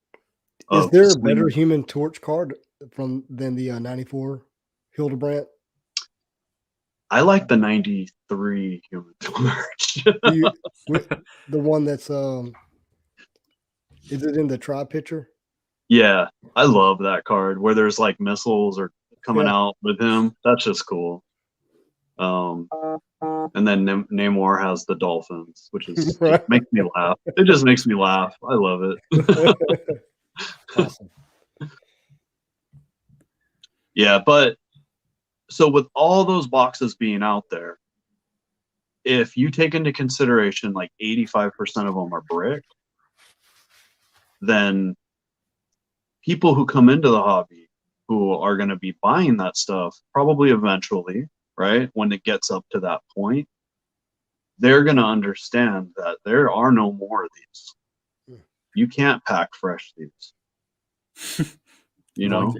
Is there a better Human Torch card than the 94 Hildebrandt? I like the 93 Human Torch. The one that's is it in the tri picture? Yeah, I love that card where there's like missiles or coming out with him. That's just cool. And then Namor has the dolphins, which is just makes me laugh. It just makes me laugh. I love it. Awesome. Yeah, but so with all those boxes being out there, if you take into consideration like 85% of them are brick, then people who come into the hobby who are going to be buying that stuff probably eventually, right, when it gets up to that point, they're going to understand that there are no more of these. You can't pack fresh these. You know?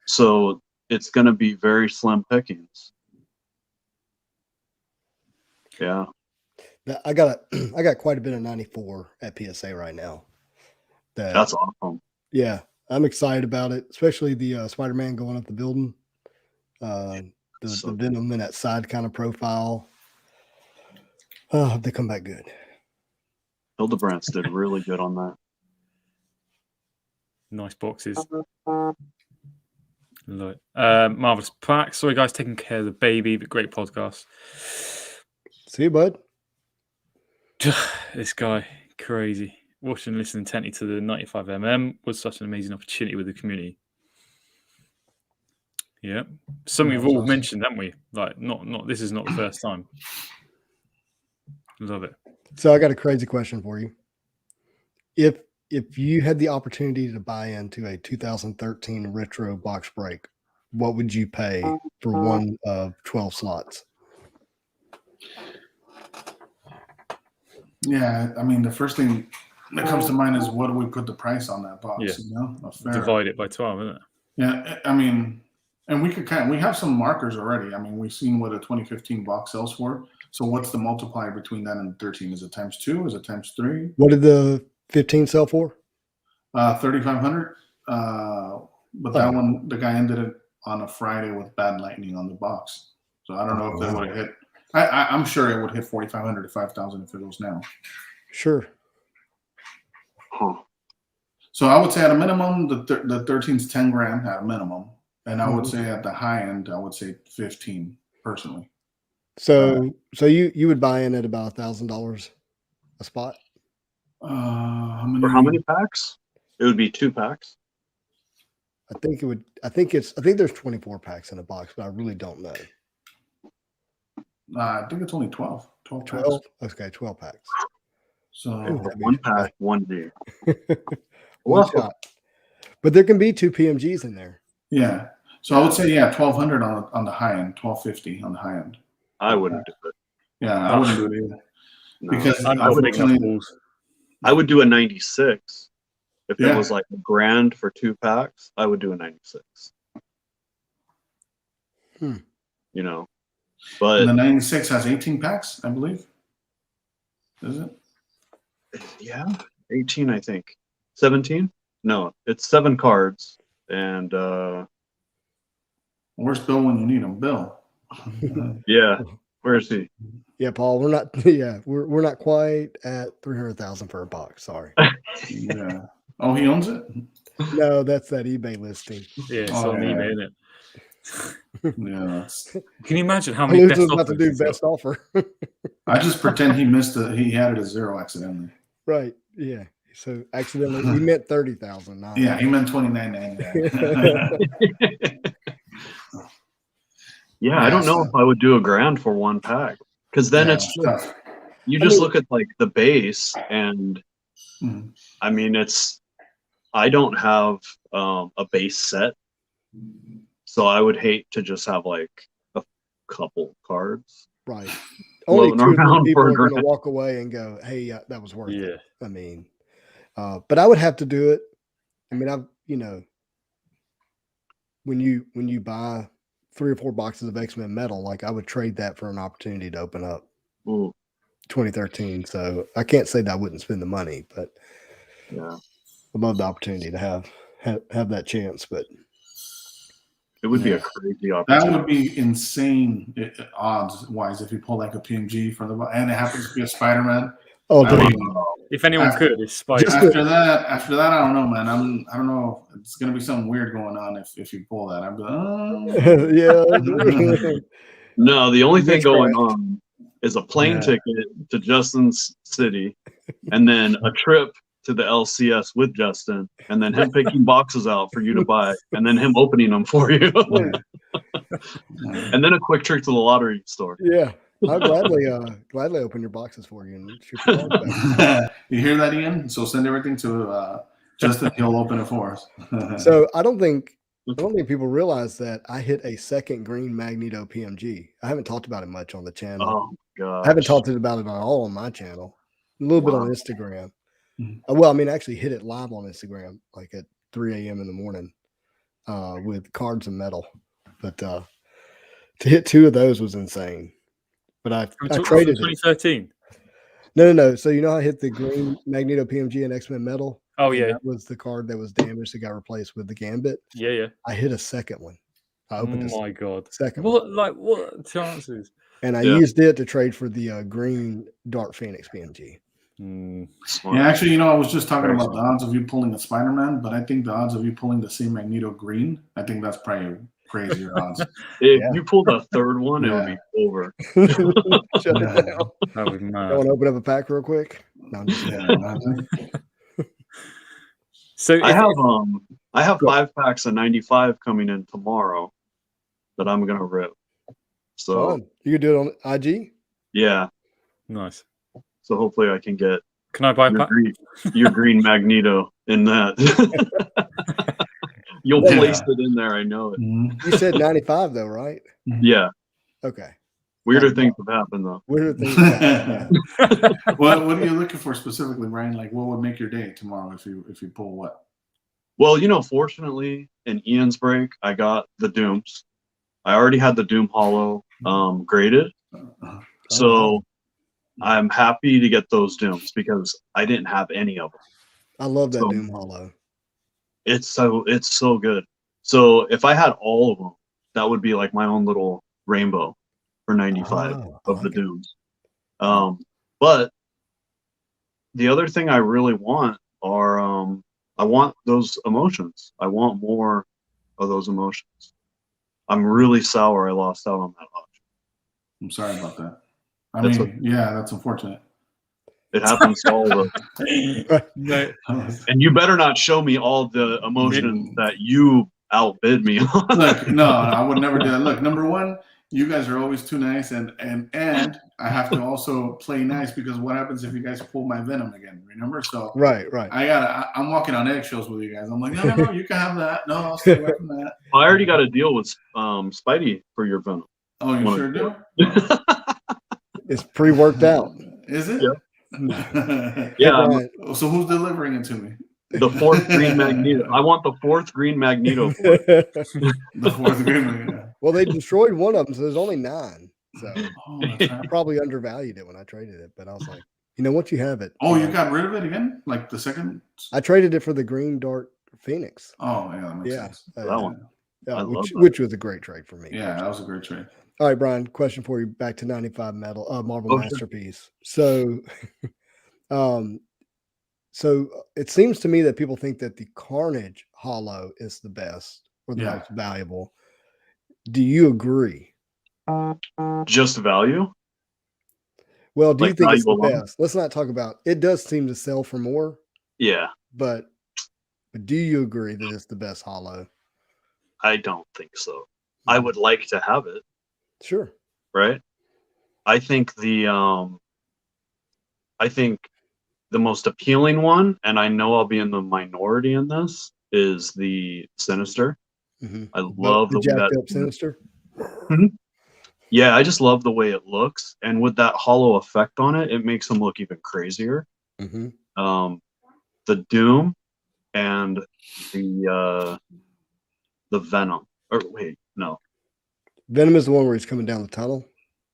So it's going to be very slim pickings. Yeah. I got quite a bit of 94 at PSA right now. That's awesome. Yeah, I'm excited about it, especially the Spider-Man going up the building. The Venom in that side kind of profile. They come back good. Hildebrandt did really good on that. Nice boxes. Love it. Marvelous pack. Sorry, guys, taking care of the baby, but great podcast. See you, bud. This guy, crazy. Watching and listening intently to the 95mm was such an amazing opportunity with the community. Yeah, something we've all mentioned, haven't we? Like, not. This is not the first time. Love it. So I got a crazy question for you. If you had the opportunity to buy into a 2013 retro box break, what would you pay for one of 12 slots? Yeah, I mean, the first thing that comes to mind is what do we put the price on that box? Yeah. You know, Divide it by 12, isn't it? Yeah, I mean, and we have some markers already. I mean, we've seen what a 2015 box sells for. So what's the multiplier between that and 13? Is it times 2? Is it times 3? What did the 15 sell for? 3,500. But that one, the guy ended it on a Friday with bad lightning on the box. So I don't know if that would have hit. I'm sure it would hit 4,500 to 5,000 if it goes now. Sure. Huh. So I would say at a minimum, the 13's 10 grand at a minimum, and I would say at the high end, I would say 15 personally. So you would buy in at about $1,000 a spot? For how many packs? It would be 2 packs. I think there's 24 packs in a box, but I really don't know. I think it's only 12. 12 packs. 12? Okay, 12 packs. So 1 pack, 1 day. One shot. But there can be 2 PMGs in there. Yeah. So I would say 1,200 on the high end, 1,250 on the high end. I wouldn't do it. Yeah, I wouldn't do it either. No. Because I would do a 96. If it was like $1,000 for 2 packs, I would do a 96. You know, but and the 96 has 18 packs, I believe. Is it? Yeah, 18, I think. 17? No, it's 7 cards. And where's Bill when you need him? Bill. yeah, where is he? Yeah, Paul, we're not. Yeah, we're not quite at 300,000 for a box. Sorry. Yeah. Oh, he owns it. No, that's that eBay listing. Yeah, it's on eBay, isn't it? Yeah. Can you imagine how many best about to do offers? best offer? I just pretend he missed it. He added a 0 accidentally. Right. Yeah. So accidentally, he meant 30,000. Yeah, he meant 29.99. Yeah, I don't know if I would do $1,000 for 1 pack, because then it's tough. You just look at like the base, and I mean, I don't have a base set, so I would hate to just have like a couple cards. Right. Only 2 or 3 people are going to $1,000. walk away and go, "Hey, that was worth it." Yeah. I mean, but I would have to do it. I mean, when you buy 3 or 4 boxes of X-Men Metal, like I would trade that for an opportunity to open up 2013. So I can't say that I wouldn't spend the money, but yeah, I'd love the opportunity to have that chance. But it would be a crazy opportunity. That would be insane odds wise if you pull like a PMG for and it happens to be a Spider-Man. Oh, I dang. mean, If anyone After- could, it's Spider. after that, I don't know, man. I don't know. It's gonna be something weird going on if you pull that. I'm like, Yeah. No, the only thing Mixed going craft. on is a plane Yeah. ticket to Justin's city, and then a trip to the LCS with Justin, and then him picking boxes out for you to buy, and then him opening them for you, and then a quick trip to the lottery store. Yeah. I'll gladly open your boxes for you and shoot your cards back. You hear that, Ian? So send everything to Justin. He'll open it for us. So I don't think people realize that I hit a second green Magneto PMG. I haven't talked about it much on the channel. Oh god, I haven't talked about it at all on my channel. A little bit on Wow. Instagram. Mhm. Well, I mean, actually hit it live on Instagram, like at 3 a.m. in the morning, with cards and metal. But to hit 2 of those was insane. But I traded it. 2013. No. So you know, I hit the green Magneto PMG and X-Men Metal. Oh and yeah, that was the card that was damaged that got replaced with the Gambit. yeah. I hit a second one. I opened Oh my god. a second one, What chances? and I Yeah. used it to trade for the green Dark Phoenix PMG. Smart. Yeah, actually, I was just talking Very about the odds of you pulling a Spider-Man, but I think the odds of you pulling the same Magneto green, I think that's probably crazier odds. If Yeah. you pulled a third one, it would Yeah. be over. Shut it Yeah. down. That was I mad. want to open up a pack real quick. No, I'm just kidding. Yeah. So I if- have Go 5 packs of 95 coming in tomorrow that I'm gonna rip. So Fun. You could do it on IG. yeah, nice. so hopefully I can get Can I buy a your pack? green Magneto in that. You'll Yeah. place it in there, I know it. Mhm. You said 95 though, right? Yeah, Okay. weirder things have happened though. What are the things? Yeah. What are you looking for specifically, Brian? Like, what would make your day tomorrow if you pull what? Well, fortunately, in Ian's break, I got the Dooms. I already had the Doom Hollow graded, Uh, so I'm happy to get those Dooms because I didn't have any of them. I love that So- Doom Hollow. It's so good. So if I had all of them, that would be like my own little rainbow for 95 Oh, I of the like it. Dooms. But the other thing I really want are I want those emotions. I want more of those emotions. I'm really sour I lost out on that auction. I'm sorry about that. I That's mean, yeah, that's unfortunate. It happens to all of us. No, And you better not show me all the emotions that you outbid me on. Look, no, I would never do that. Look, number one, you guys are always too nice, and I have to also play nice because what happens if you guys pull my Venom again? Remember? So Right. I'm walking on eggshells with you guys. I'm like, no, you can have that. No, I'll stay away from that. I already got a deal with Spidey for your Venom. Oh, you One sure of do? It's pre-worked out. Is it? Yeah. Hey, Yeah, Brian, So who's delivering it to me? the 4th green Magneto. I want the 4th green Magneto. The fourth agreement. well, they destroyed one of them, so there's only 9. So Oh, that's I right. probably undervalued it when I traded it, but I was like, once you have it. Oh, you got rid of it again? Like the second? I traded it for the green Dark Phoenix. Oh, yeah, that makes Yeah. sense. That one. I love Which, that. which was a great trade for me. Yeah, that was a great trade. All right, Brian, question for you back to 95 Metal, Marvel Oh, sure. Masterpiece. So, so it seems to me that people think that the Carnage Hollow is the best or the Yeah. most valuable. Do you agree? Just value? Well, do you Like think it's the value alone? best? Let's not talk about it. Does seem to sell for more, Yeah, but do you agree that it's the best Hollow? I don't think so. I would like to have it, Sure. right? I think the most appealing one, and I know I'll be in the minority in this, is the Sinister. Mm-hmm. I love the way jacked that up Sinister. Yeah, I just love the way it looks, and with that hollow effect on it, it makes them look even crazier. Mm-hmm. The Doom and the Venom. Or wait, no, Venom is the one where he's coming down the tunnel.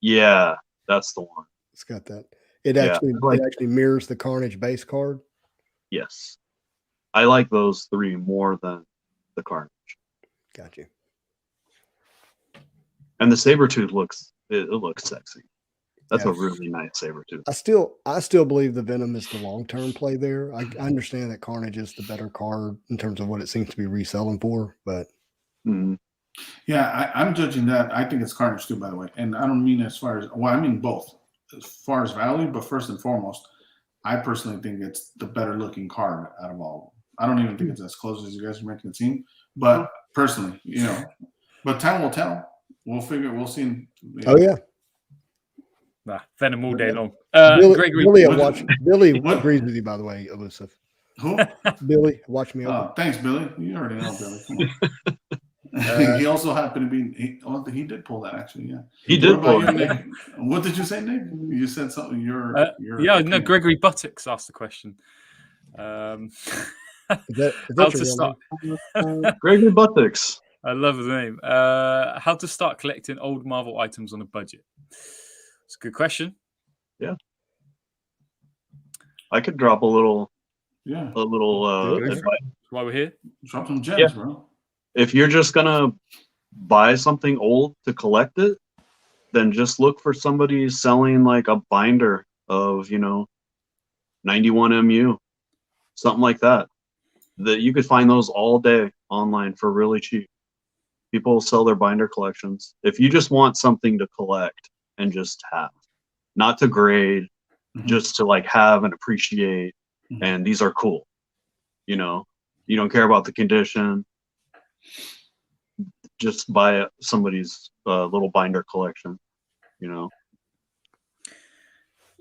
yeah, that's the one. It's got that. It Yeah, actually like- it actually mirrors the Carnage base card. Yes, I like those 3 more than the Carnage. Got you. And the Sabretooth looks sexy. That's Yeah. a really nice saber too. I still believe the Venom is the long-term play there. I understand that Carnage is the better card in terms of what it seems to be reselling for, but Mhm. Yeah, I'm judging that. I think it's Carnage too, by the way. And I don't mean as far as, well, I mean both. As far as value, but first and foremost, I personally think it's the better looking card out of all of them. I don't even think it's as close as you guys are making it seem. But personally, but time will tell. We'll see. oh yeah, Nah, Venom all day long. Billy, Gregory, Billy what- agrees with you, by the way, elusive. Who? Billy, watch me open. Oh, thanks, Billy. You already know Billy. Come on. He also happened to be. He did pull that actually. Yeah, He did What pull about you, it. Nick? What did you say, Nick? You said something. You're yeah, no, okay. Gregory Buttocks asked the question. Is that How your to real start? Gregory Buttocks. I love the name. How to start collecting old Marvel items on a budget? It's a good question. I could drop a little Yeah, Good. advice. That's why we're here. drop some gems, Yeah. bro. If you're just gonna buy something old to collect it, then just look for somebody selling like a binder of 91 MU, something like that. That you could find those all day online for really cheap. People sell their binder collections. If you just want something to collect and just have, not to grade, Mhm. just to like have and appreciate, Mhm. and these are cool. You don't care about the condition. Just buy somebody's little binder collection.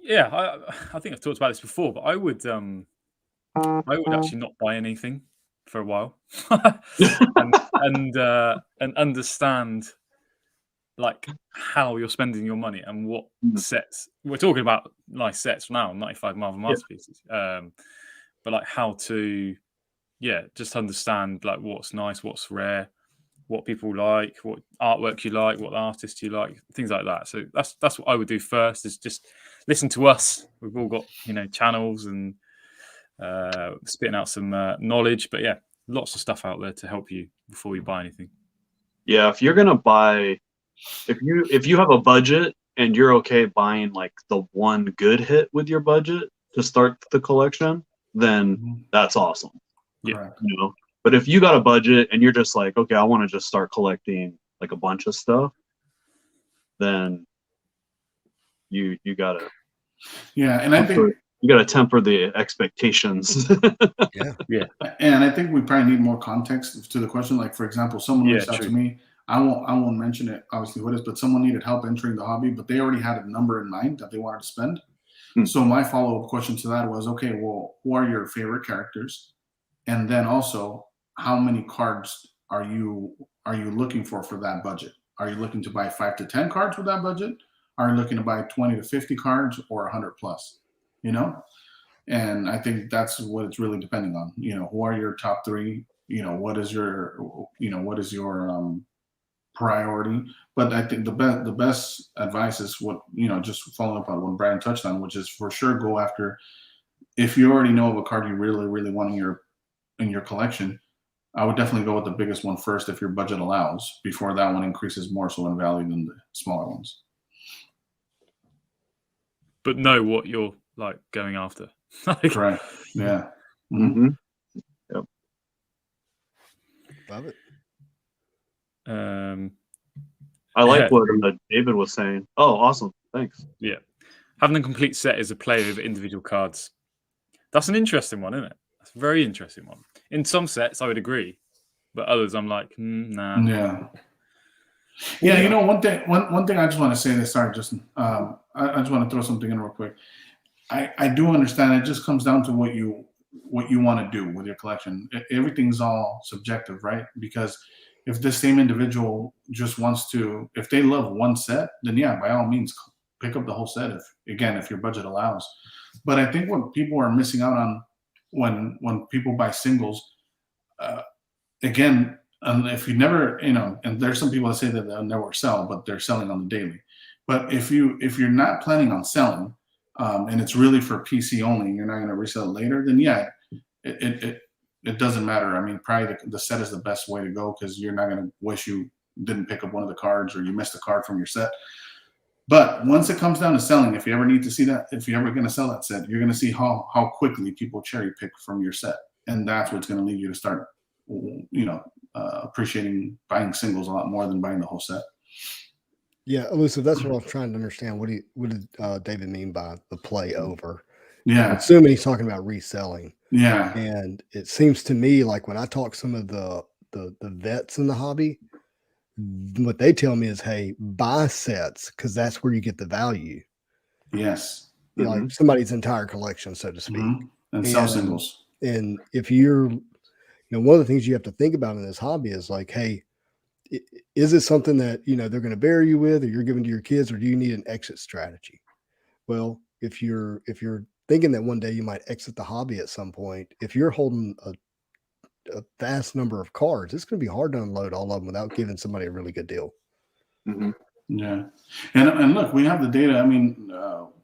Yeah, I think I've talked about this before, but I would actually not buy anything for a while and understand like how you're spending your money and what sets we're talking about. Nice sets now, 95 Marvel masterpieces, but like how to just understand like what's nice, what's rare, what people like, what artwork you like, what artists you like, things like that. So that's what I would do first, is just listen to us. We've all got channels and spitting out some knowledge, but yeah, lots of stuff out there to help you before you buy anything. Yeah, if you're gonna buy, if you have a budget and you're okay buying like the one good hit with your budget to start the collection, then Mhm. that's awesome. Yeah. Correct. But if you got a budget and you're just like, okay, I want to just start collecting like a bunch of stuff, then you gotta Yeah, and I think temper the expectations. And I think we probably need more context to the question. Like, for example, someone reached out to me. I won't mention it, obviously, what it is, but someone needed help entering the hobby, but they already had a number in mind that they wanted to spend. So my follow-up question to that was, okay, well, who are your favorite characters? And then also, how many cards are you looking for that budget? Are you looking to buy 5 to 10 cards with that budget? Are you looking to buy 20 to 50 cards or 100 plus? And I think that's what it's really depending on. Who are your top three? What is your priority? But I think the best advice is what just following up on what Brian touched on, which is for sure go after. If you already know of a card you really really want in your collection, I would definitely go with the biggest one first if your budget allows, before that one increases more so in value than the smaller ones. But know what you're like going after. Correct. Yeah. Mm-hmm. Love it. I like what David was saying. Oh, awesome. Thanks. Yeah. Having a complete set is a play of individual cards. That's an interesting one, isn't it? That's a very interesting one. In some sets, I would agree, but others, I'm like, nah. Yeah. Yeah, one thing I just want to say this. Sorry, Justin. I just want to throw something in real quick. I do understand. It just comes down to what you want to do with your collection. Everything's all subjective, right? Because if this same individual just wants to, if they love one set, then yeah, by all means, pick up the whole set. If your budget allows. But I think what people are missing out on when people buy singles, again. And if you never, and there's some people that say that they'll never sell, but they're selling on the daily. But if you're not planning on selling, and it's really for PC only, and you're not going to resell it later, then yeah, it doesn't matter. I mean, probably the set is the best way to go, because you're not going to wish you didn't pick up one of the cards or you missed a card from your set. But once it comes down to selling, if you ever need to see that, if you're ever going to sell that set, you're going to see how quickly people cherry pick from your set, and that's what's going to lead you to start, appreciating buying singles a lot more than buying the whole set. Yeah, elusive. That's what I was trying to understand. What did David mean by the play over? Yeah, I'm assuming he's talking about reselling. yeah, And it seems to me like when I talk to some of the vets in the hobby, what they tell me is, hey, buy sets because that's where you get the value. yes, Like somebody's entire collection, so to speak. and sell singles. And if you're, one of the things you have to think about in this hobby is like, hey, is it something that they're going to bury you with, or you're giving to your kids, or do you need an exit strategy? Well, if you're thinking that one day you might exit the hobby at some point, if you're holding a vast number of cards, it's going to be hard to unload all of them without giving somebody a really good deal. Yeah, and look, we have the data. I mean,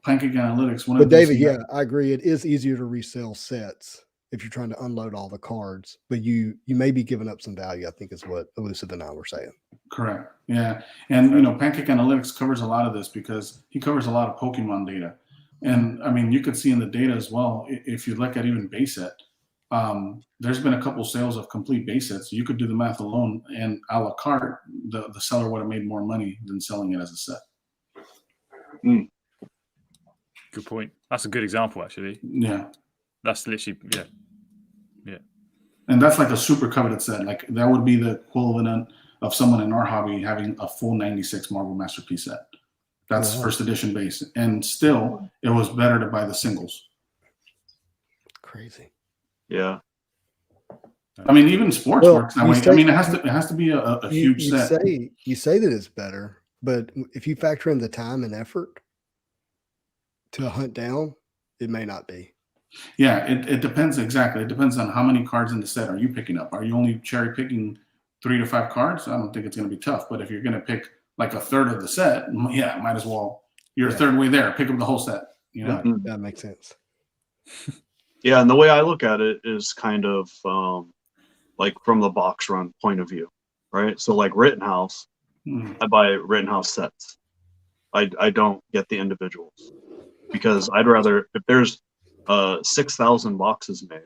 Pancake Analytics. But David, yeah, I agree. It is easier to resell sets if you're trying to unload all the cards, but you may be giving up some value, I think is what Elusive and I were saying. Correct. Yeah. And, Pancake Analytics covers a lot of this because he covers a lot of Pokemon data. And I mean, you could see in the data as well, if you look at even base set, there's been a couple sales of complete base sets. You could do the math alone, and a la carte, the seller would have made more money than selling it as a set. Good point. That's a good example, actually. Yeah. That's literally, yeah. And that's like a super coveted set. Like that would be the equivalent of someone in our hobby having a full 96 Marvel Masterpiece set. That's first edition base. And still, it was better to buy the singles. Crazy. Yeah. I mean, even sports works that way. I mean, it has to be a huge set. You say that it's better, but if you factor in the time and effort to hunt down, it may not be. Yeah, it depends exactly. It depends on how many cards in the set are you picking up. Are you only cherry picking 3 to 5 cards? I don't think it's going to be tough. But if you're going to pick like a third of the set, yeah, might as well. You're a third way there. Pick up the whole set. That makes sense. Yeah, and the way I look at it is kind of like from the box run point of view, right? So like Rittenhouse, I buy Rittenhouse sets. I don't get the individuals because I'd rather, if there's 6,000 boxes made,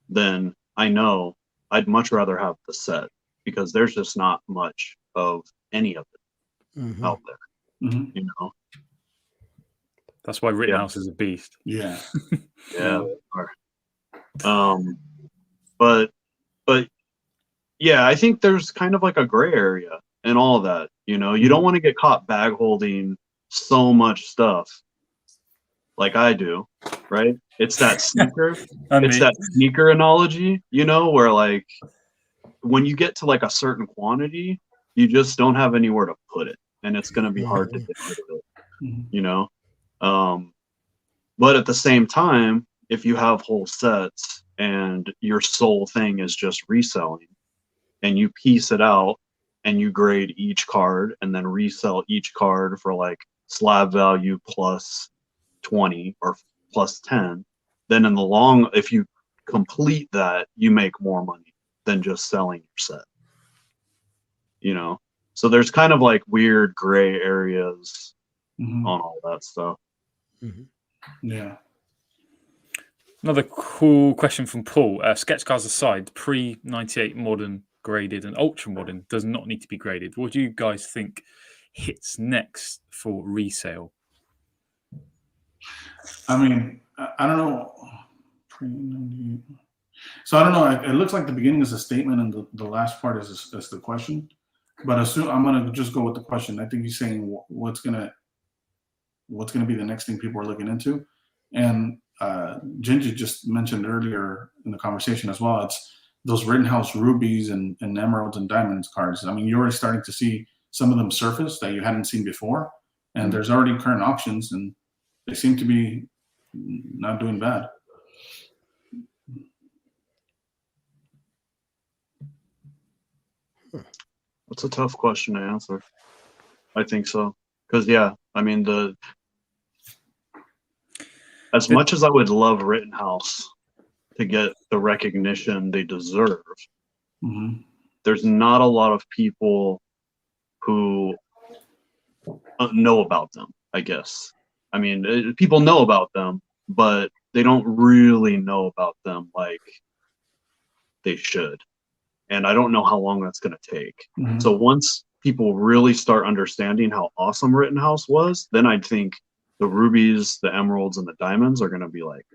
then I know I'd much rather have the set because there's just not much of any of it out there, That's why Rittenhouse is a beast. Yeah. Yeah. But yeah, I think there's kind of like a gray area in all of that. You don't want to get caught bag holding so much stuff like I do, right? It's that sneaker. That sneaker analogy, where like when you get to like a certain quantity, you just don't have anywhere to put it, and it's going to be hard to get rid of it. But at the same time, if you have whole sets and your sole thing is just reselling, and you piece it out and you grade each card and then resell each card for like slab value plus 20 or plus 10, then in the long, if you complete that, you make more money than just selling your set. So there's kind of like weird gray areas on all that stuff. Yeah. Another cool question from Paul. Sketch cards aside, pre-98 modern graded and ultra modern does not need to be graded. What do you guys think hits next for resale? I mean, I don't know. So I don't know. It looks like the beginning is a statement and the last part is the question. But I'm gonna just go with the question. I think he's saying what's gonna be the next thing people are looking into. And Gingy just mentioned earlier in the conversation as well. It's those Rittenhouse rubies and emeralds and diamonds cards. I mean, you're already starting to see some of them surface that you hadn't seen before, and there's already current auctions, and they seem to be not doing bad. That's a tough question to answer. I think so. Because, yeah, I mean, as much as I would love Rittenhouse to get the recognition they deserve, there's not a lot of people who know about them, I guess. I mean, people know about them, but they don't really know about them like they should. And I don't know how long that's going to take. Mhm. So once people really start understanding how awesome Rittenhouse was, then I'd think the rubies, the emeralds, and the diamonds are going to be like,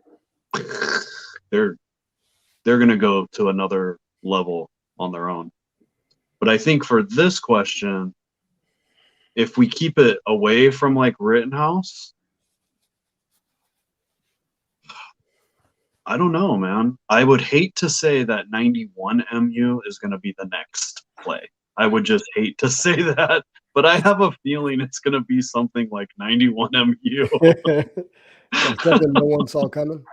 they're going to go to another level on their own. But I think for this question, if we keep it away from like Rittenhouse, I don't know, man. I would hate to say that 91 MU is going to be the next play. I would just hate to say that, but I have a feeling it's going to be something like 91 MU. Something no one saw coming.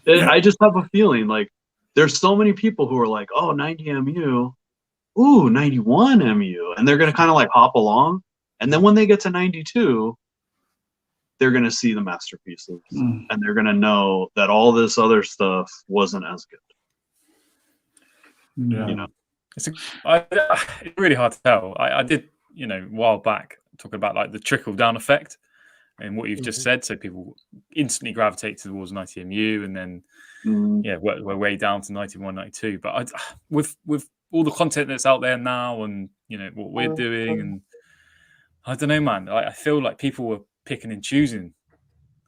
I just have a feeling like there's so many people who are like, oh, 90 MU, ooh, 91 MU. And they're going to kind of like hop along. And then when they get to 92, they're going to see the masterpieces and they're going to know that all this other stuff wasn't as good. Yeah. You know, It's really hard to tell. I did, you know, a while back talking about like the trickle down effect and what you've just said. So people instantly gravitate towards 90 MU and then, yeah, we're way down to 91, 92. But with all the content that's out there now and, you know, what we're doing, and I don't know, man, I feel like people were picking and choosing.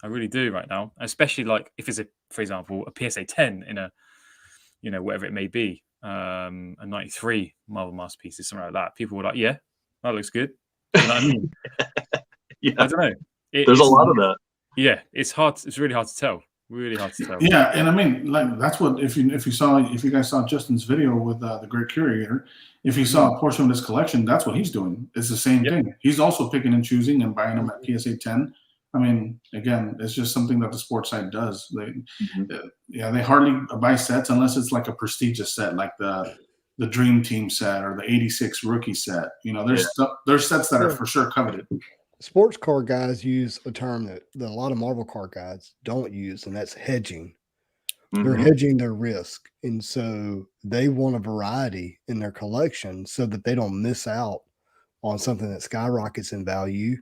I really do right now, especially like if it's for example, a PSA 10 in a, you know, whatever it may be, a 93 Marvel Masterpieces, something like that. People were like, yeah, that looks good. You know what I mean? Yeah. I don't know. There's a lot of that. Yeah, it's hard. It's really hard to tell. Really hard to tell. Yeah, and I mean, like that's what if you guys saw Justin's video with the Great Curator, if you saw a portion of his collection, that's what he's doing. It's the same thing. He's also picking and choosing and buying them at PSA 10. I mean, again, it's just something that the sports side does. They hardly buy sets unless it's like a prestigious set, like the Dream Team set or the '86 rookie set. You know, there's sets that are for sure coveted. Sports card guys use a term that a lot of Marvel card guys don't use, and that's hedging. They're hedging their risk, and so they want a variety in their collection so that they don't miss out on something that skyrockets in value,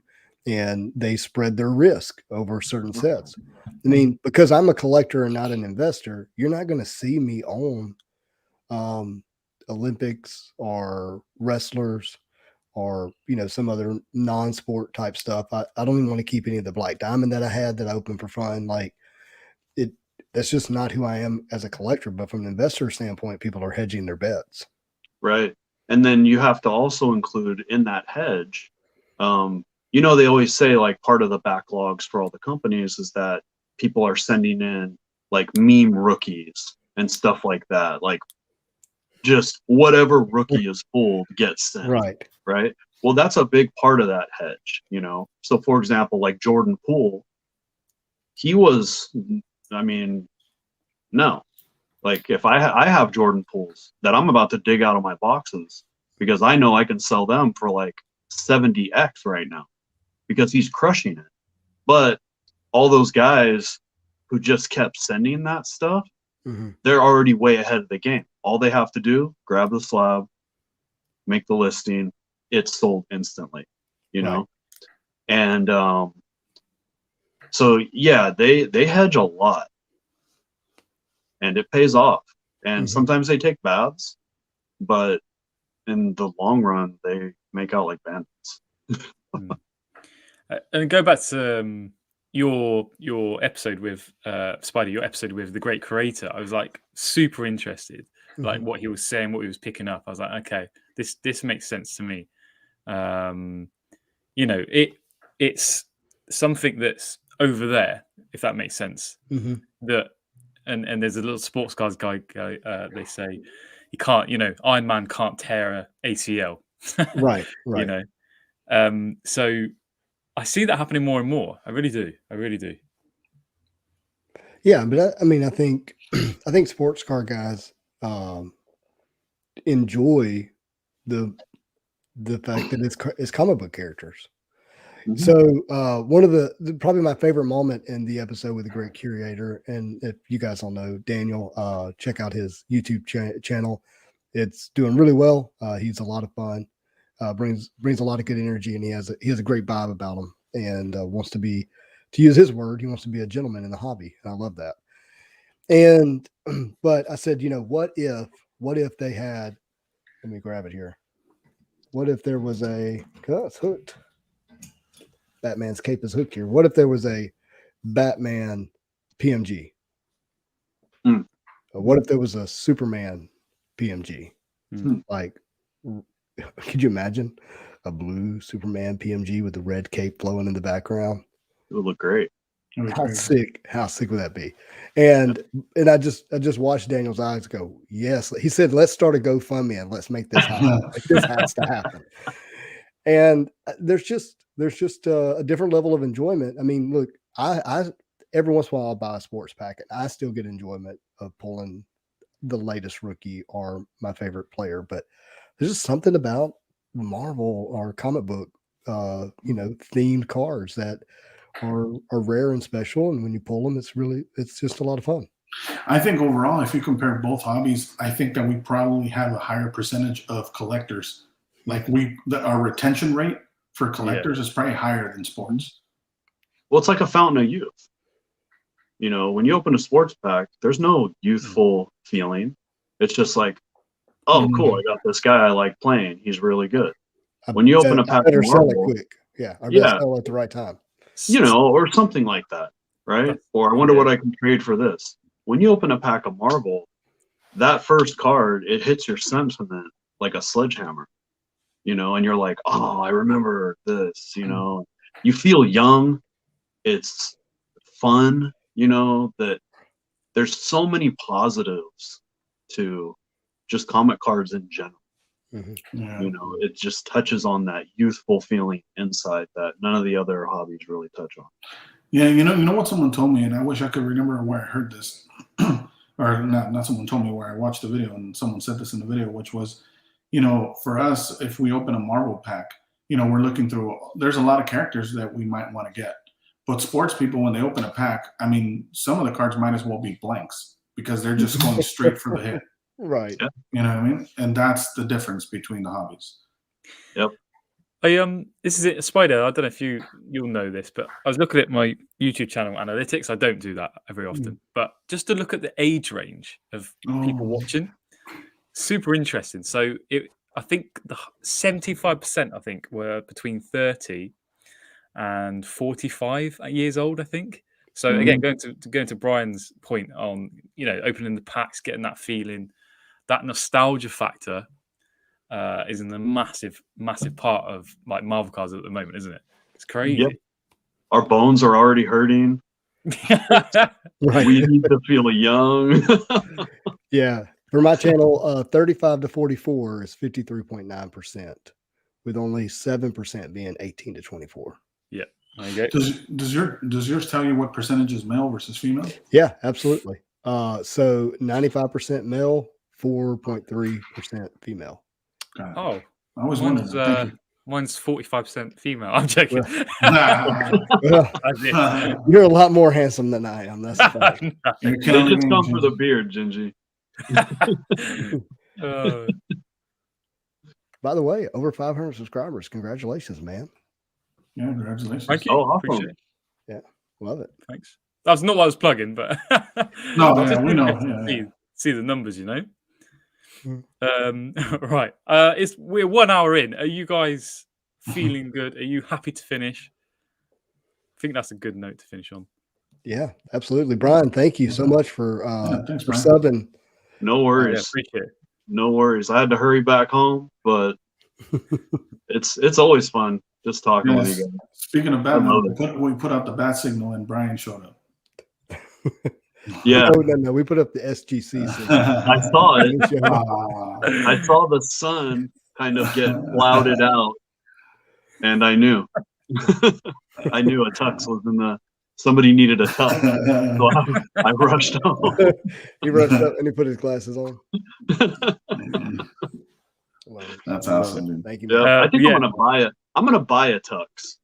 and they spread their risk over certain sets. I mean, because I'm a collector and not an investor, you're not going to see me own Olympics or wrestlers or, you know, some other non-sport type stuff. I don't even want to keep any of the Black Diamond that I had that I opened for fun. Like that's just not who I am as a collector. But from an investor standpoint, people are hedging their bets. Right. And then you have to also include in that hedge, you know, they always say like part of the backlogs for all the companies is that people are sending in like meme rookies and stuff like that. Like just whatever rookie is pulled gets sent. Right. Well, that's a big part of that hedge, you know? So for example, like Jordan Poole, he was, I mean, no, like if I have Jordan Pooles that I'm about to dig out of my boxes because I know I can sell them for like 70x right now because he's crushing it. But all those guys who just kept sending that stuff, they're already way ahead of the game. All they have to do, grab the slab, make the listing, it's sold instantly, you know? And so yeah, they hedge a lot and it pays off. And sometimes they take baths, but in the long run, they make out like bandits. And go back to your episode with Spider, your episode with the Great Creator. I was like super interested, like what he was saying, what he was picking up. I was like, okay, this makes sense to me. You know, it's something that's over there, if that makes sense. That and there's a little sports cars guy. They say you can't, you know, Iron Man can't tear a ACL. Right. You know, so I see that happening more and more. I really do. Yeah, but I mean, I think sports car guys enjoy the fact that it's comic book characters. So one of the probably my favorite moment in the episode with the Great Curator, and if you guys don't know Daniel, check out his YouTube channel. It's doing really well. He's a lot of fun. brings a lot of good energy, and he has a great vibe about him, and wants to be, to use his word, he wants to be a gentleman in the hobby, and I love that. And but I said, what if they had? Let me grab it here. What if there was it's hooked. Batman's cape is hooked here. What if there was a Batman PMG? What if there was a Superman PMG? Like, could you imagine a blue Superman PMG with the red cape flowing in the background? It would look great. How sick would that be? And I just watched Daniel's eyes go, yes. He said, let's start a GoFundMe and let's make this happen. Like, this has to happen. And there's just a different level of enjoyment. I mean, look, I every once in a while I'll buy a sports packet. I still get enjoyment of pulling the latest rookie or my favorite player, but there's just something about Marvel or comic book, themed cards that are rare and special. And when you pull them, it's just a lot of fun. I think overall, if you compare both hobbies, I think that we probably have a higher percentage of collectors. Like our retention rate for collectors is probably higher than sports. Well, it's like a fountain of youth. When you open a sports pack, there's no youthful feeling. It's just like, oh, cool, I got this guy I like playing. He's really good. When you open a pack of sell it Marvel, quick. Sell at the right time. Or something like that, right? Or I wonder what I can trade for this. When you open a pack of Marvel, that first card, it hits your sentiment like a sledgehammer, and you're like, oh, I remember this, You feel young. It's fun, that there's so many positives to just comic cards in general. It just touches on that youthful feeling inside that none of the other hobbies really touch on. Yeah, you know what someone told me, and I wish I could remember where I heard this, or not someone told me, where I watched the video and someone said this in the video, which was, for us, if we open a Marvel pack, we're looking through, there's a lot of characters that we might want to get. But sports people, when they open a pack, I mean, some of the cards might as well be blanks because they're just going straight for the hit. Right. Yeah. You know what I mean? And that's the difference between the hobbies. Yep. This is it, Spider. I don't know if you'll know this, but I was looking at my YouTube channel analytics. I don't do that very often, but just to look at the age range of people watching, super interesting. So I think the 75%, I think, were between 30 and 45 years old, I think. So again, going to Brian's point on, opening the packs, getting that feeling, that nostalgia factor is in the massive part of like Marvel cards at the moment, isn't it? It's crazy. Yep. Our bones are already hurting. Right. We need to feel young. Yeah. For my channel, 35 to 44 is 53.9%, with only 7% being 18 to 24. Yeah. There you go. Does yours tell you what percentage is male versus female? Yeah, absolutely. So 95% male, 4.3% female. Oh, I was wondering. Mine's 45% female. I'm joking. Well, you're a lot more handsome than I am. That's a fact. They just come for the beard, Gingy. By the way, over 500 subscribers. Congratulations, man. Yeah, congratulations. Thank you. Oh, awesome. Appreciate it. Yeah, love it. Thanks. That's not what I was plugging, but no, we know. See the numbers, Right. We're 1 hour in. Are you guys feeling good? Are you happy to finish? I think that's a good note to finish on. Yeah, absolutely. Brian, thank you so much for thanks, for Brian. subbing. No worries. Appreciate it. No worries. I had to hurry back home, but it's always fun just talking with you guys. Speaking of Batman, we put out the bat signal and Brian showed up. Yeah. No. We put up the SGC signal. I saw it. I saw the sun kind of get clouded out, and I knew. I knew a tux was in the. Somebody needed a tux, so I rushed home. He rushed up and he put his glasses on. That's awesome, dude. Thank you. Yeah, I think I'm gonna buy a tux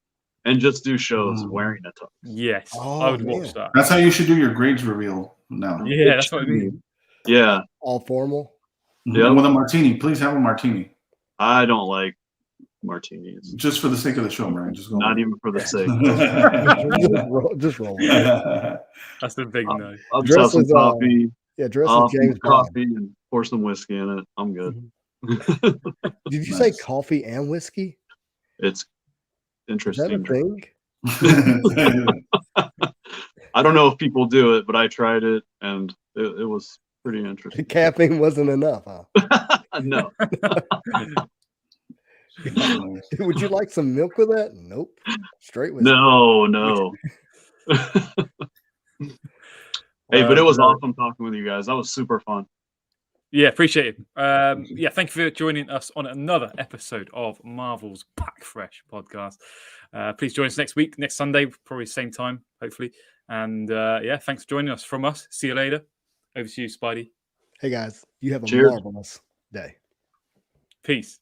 and just do shows wearing a tux. Yes, I would watch that. That's how you should do your grades reveal now. Yeah, that's what I mean. Yeah, all formal. Yeah, with a martini. Please have a martini. I don't like martinis. Just for the sake of the show, Brian. Just go. Not even for the sake. Just roll. That's the big no. I'll just have some coffee. Dress I'll as James some Bond. coffee and pour some whiskey in it. I'm good. Did you say coffee and whiskey? It's interesting. Is that a thing? I don't know if people do it, but I tried it and it was pretty interesting. Caffeine wasn't enough, huh? No. Would you like some milk with that? Nope. Straight with No. Hey, but it was awesome talking with you guys. That was super fun. Yeah, appreciate it. Yeah, thank you for joining us on another episode of Marvel's Pack Fresh podcast. Please join us next week, next Sunday, probably same time, hopefully. And yeah, thanks for joining us from us. See you later. Over to you, Spidey. Hey guys, you have a Cheers. marvelous day. Peace.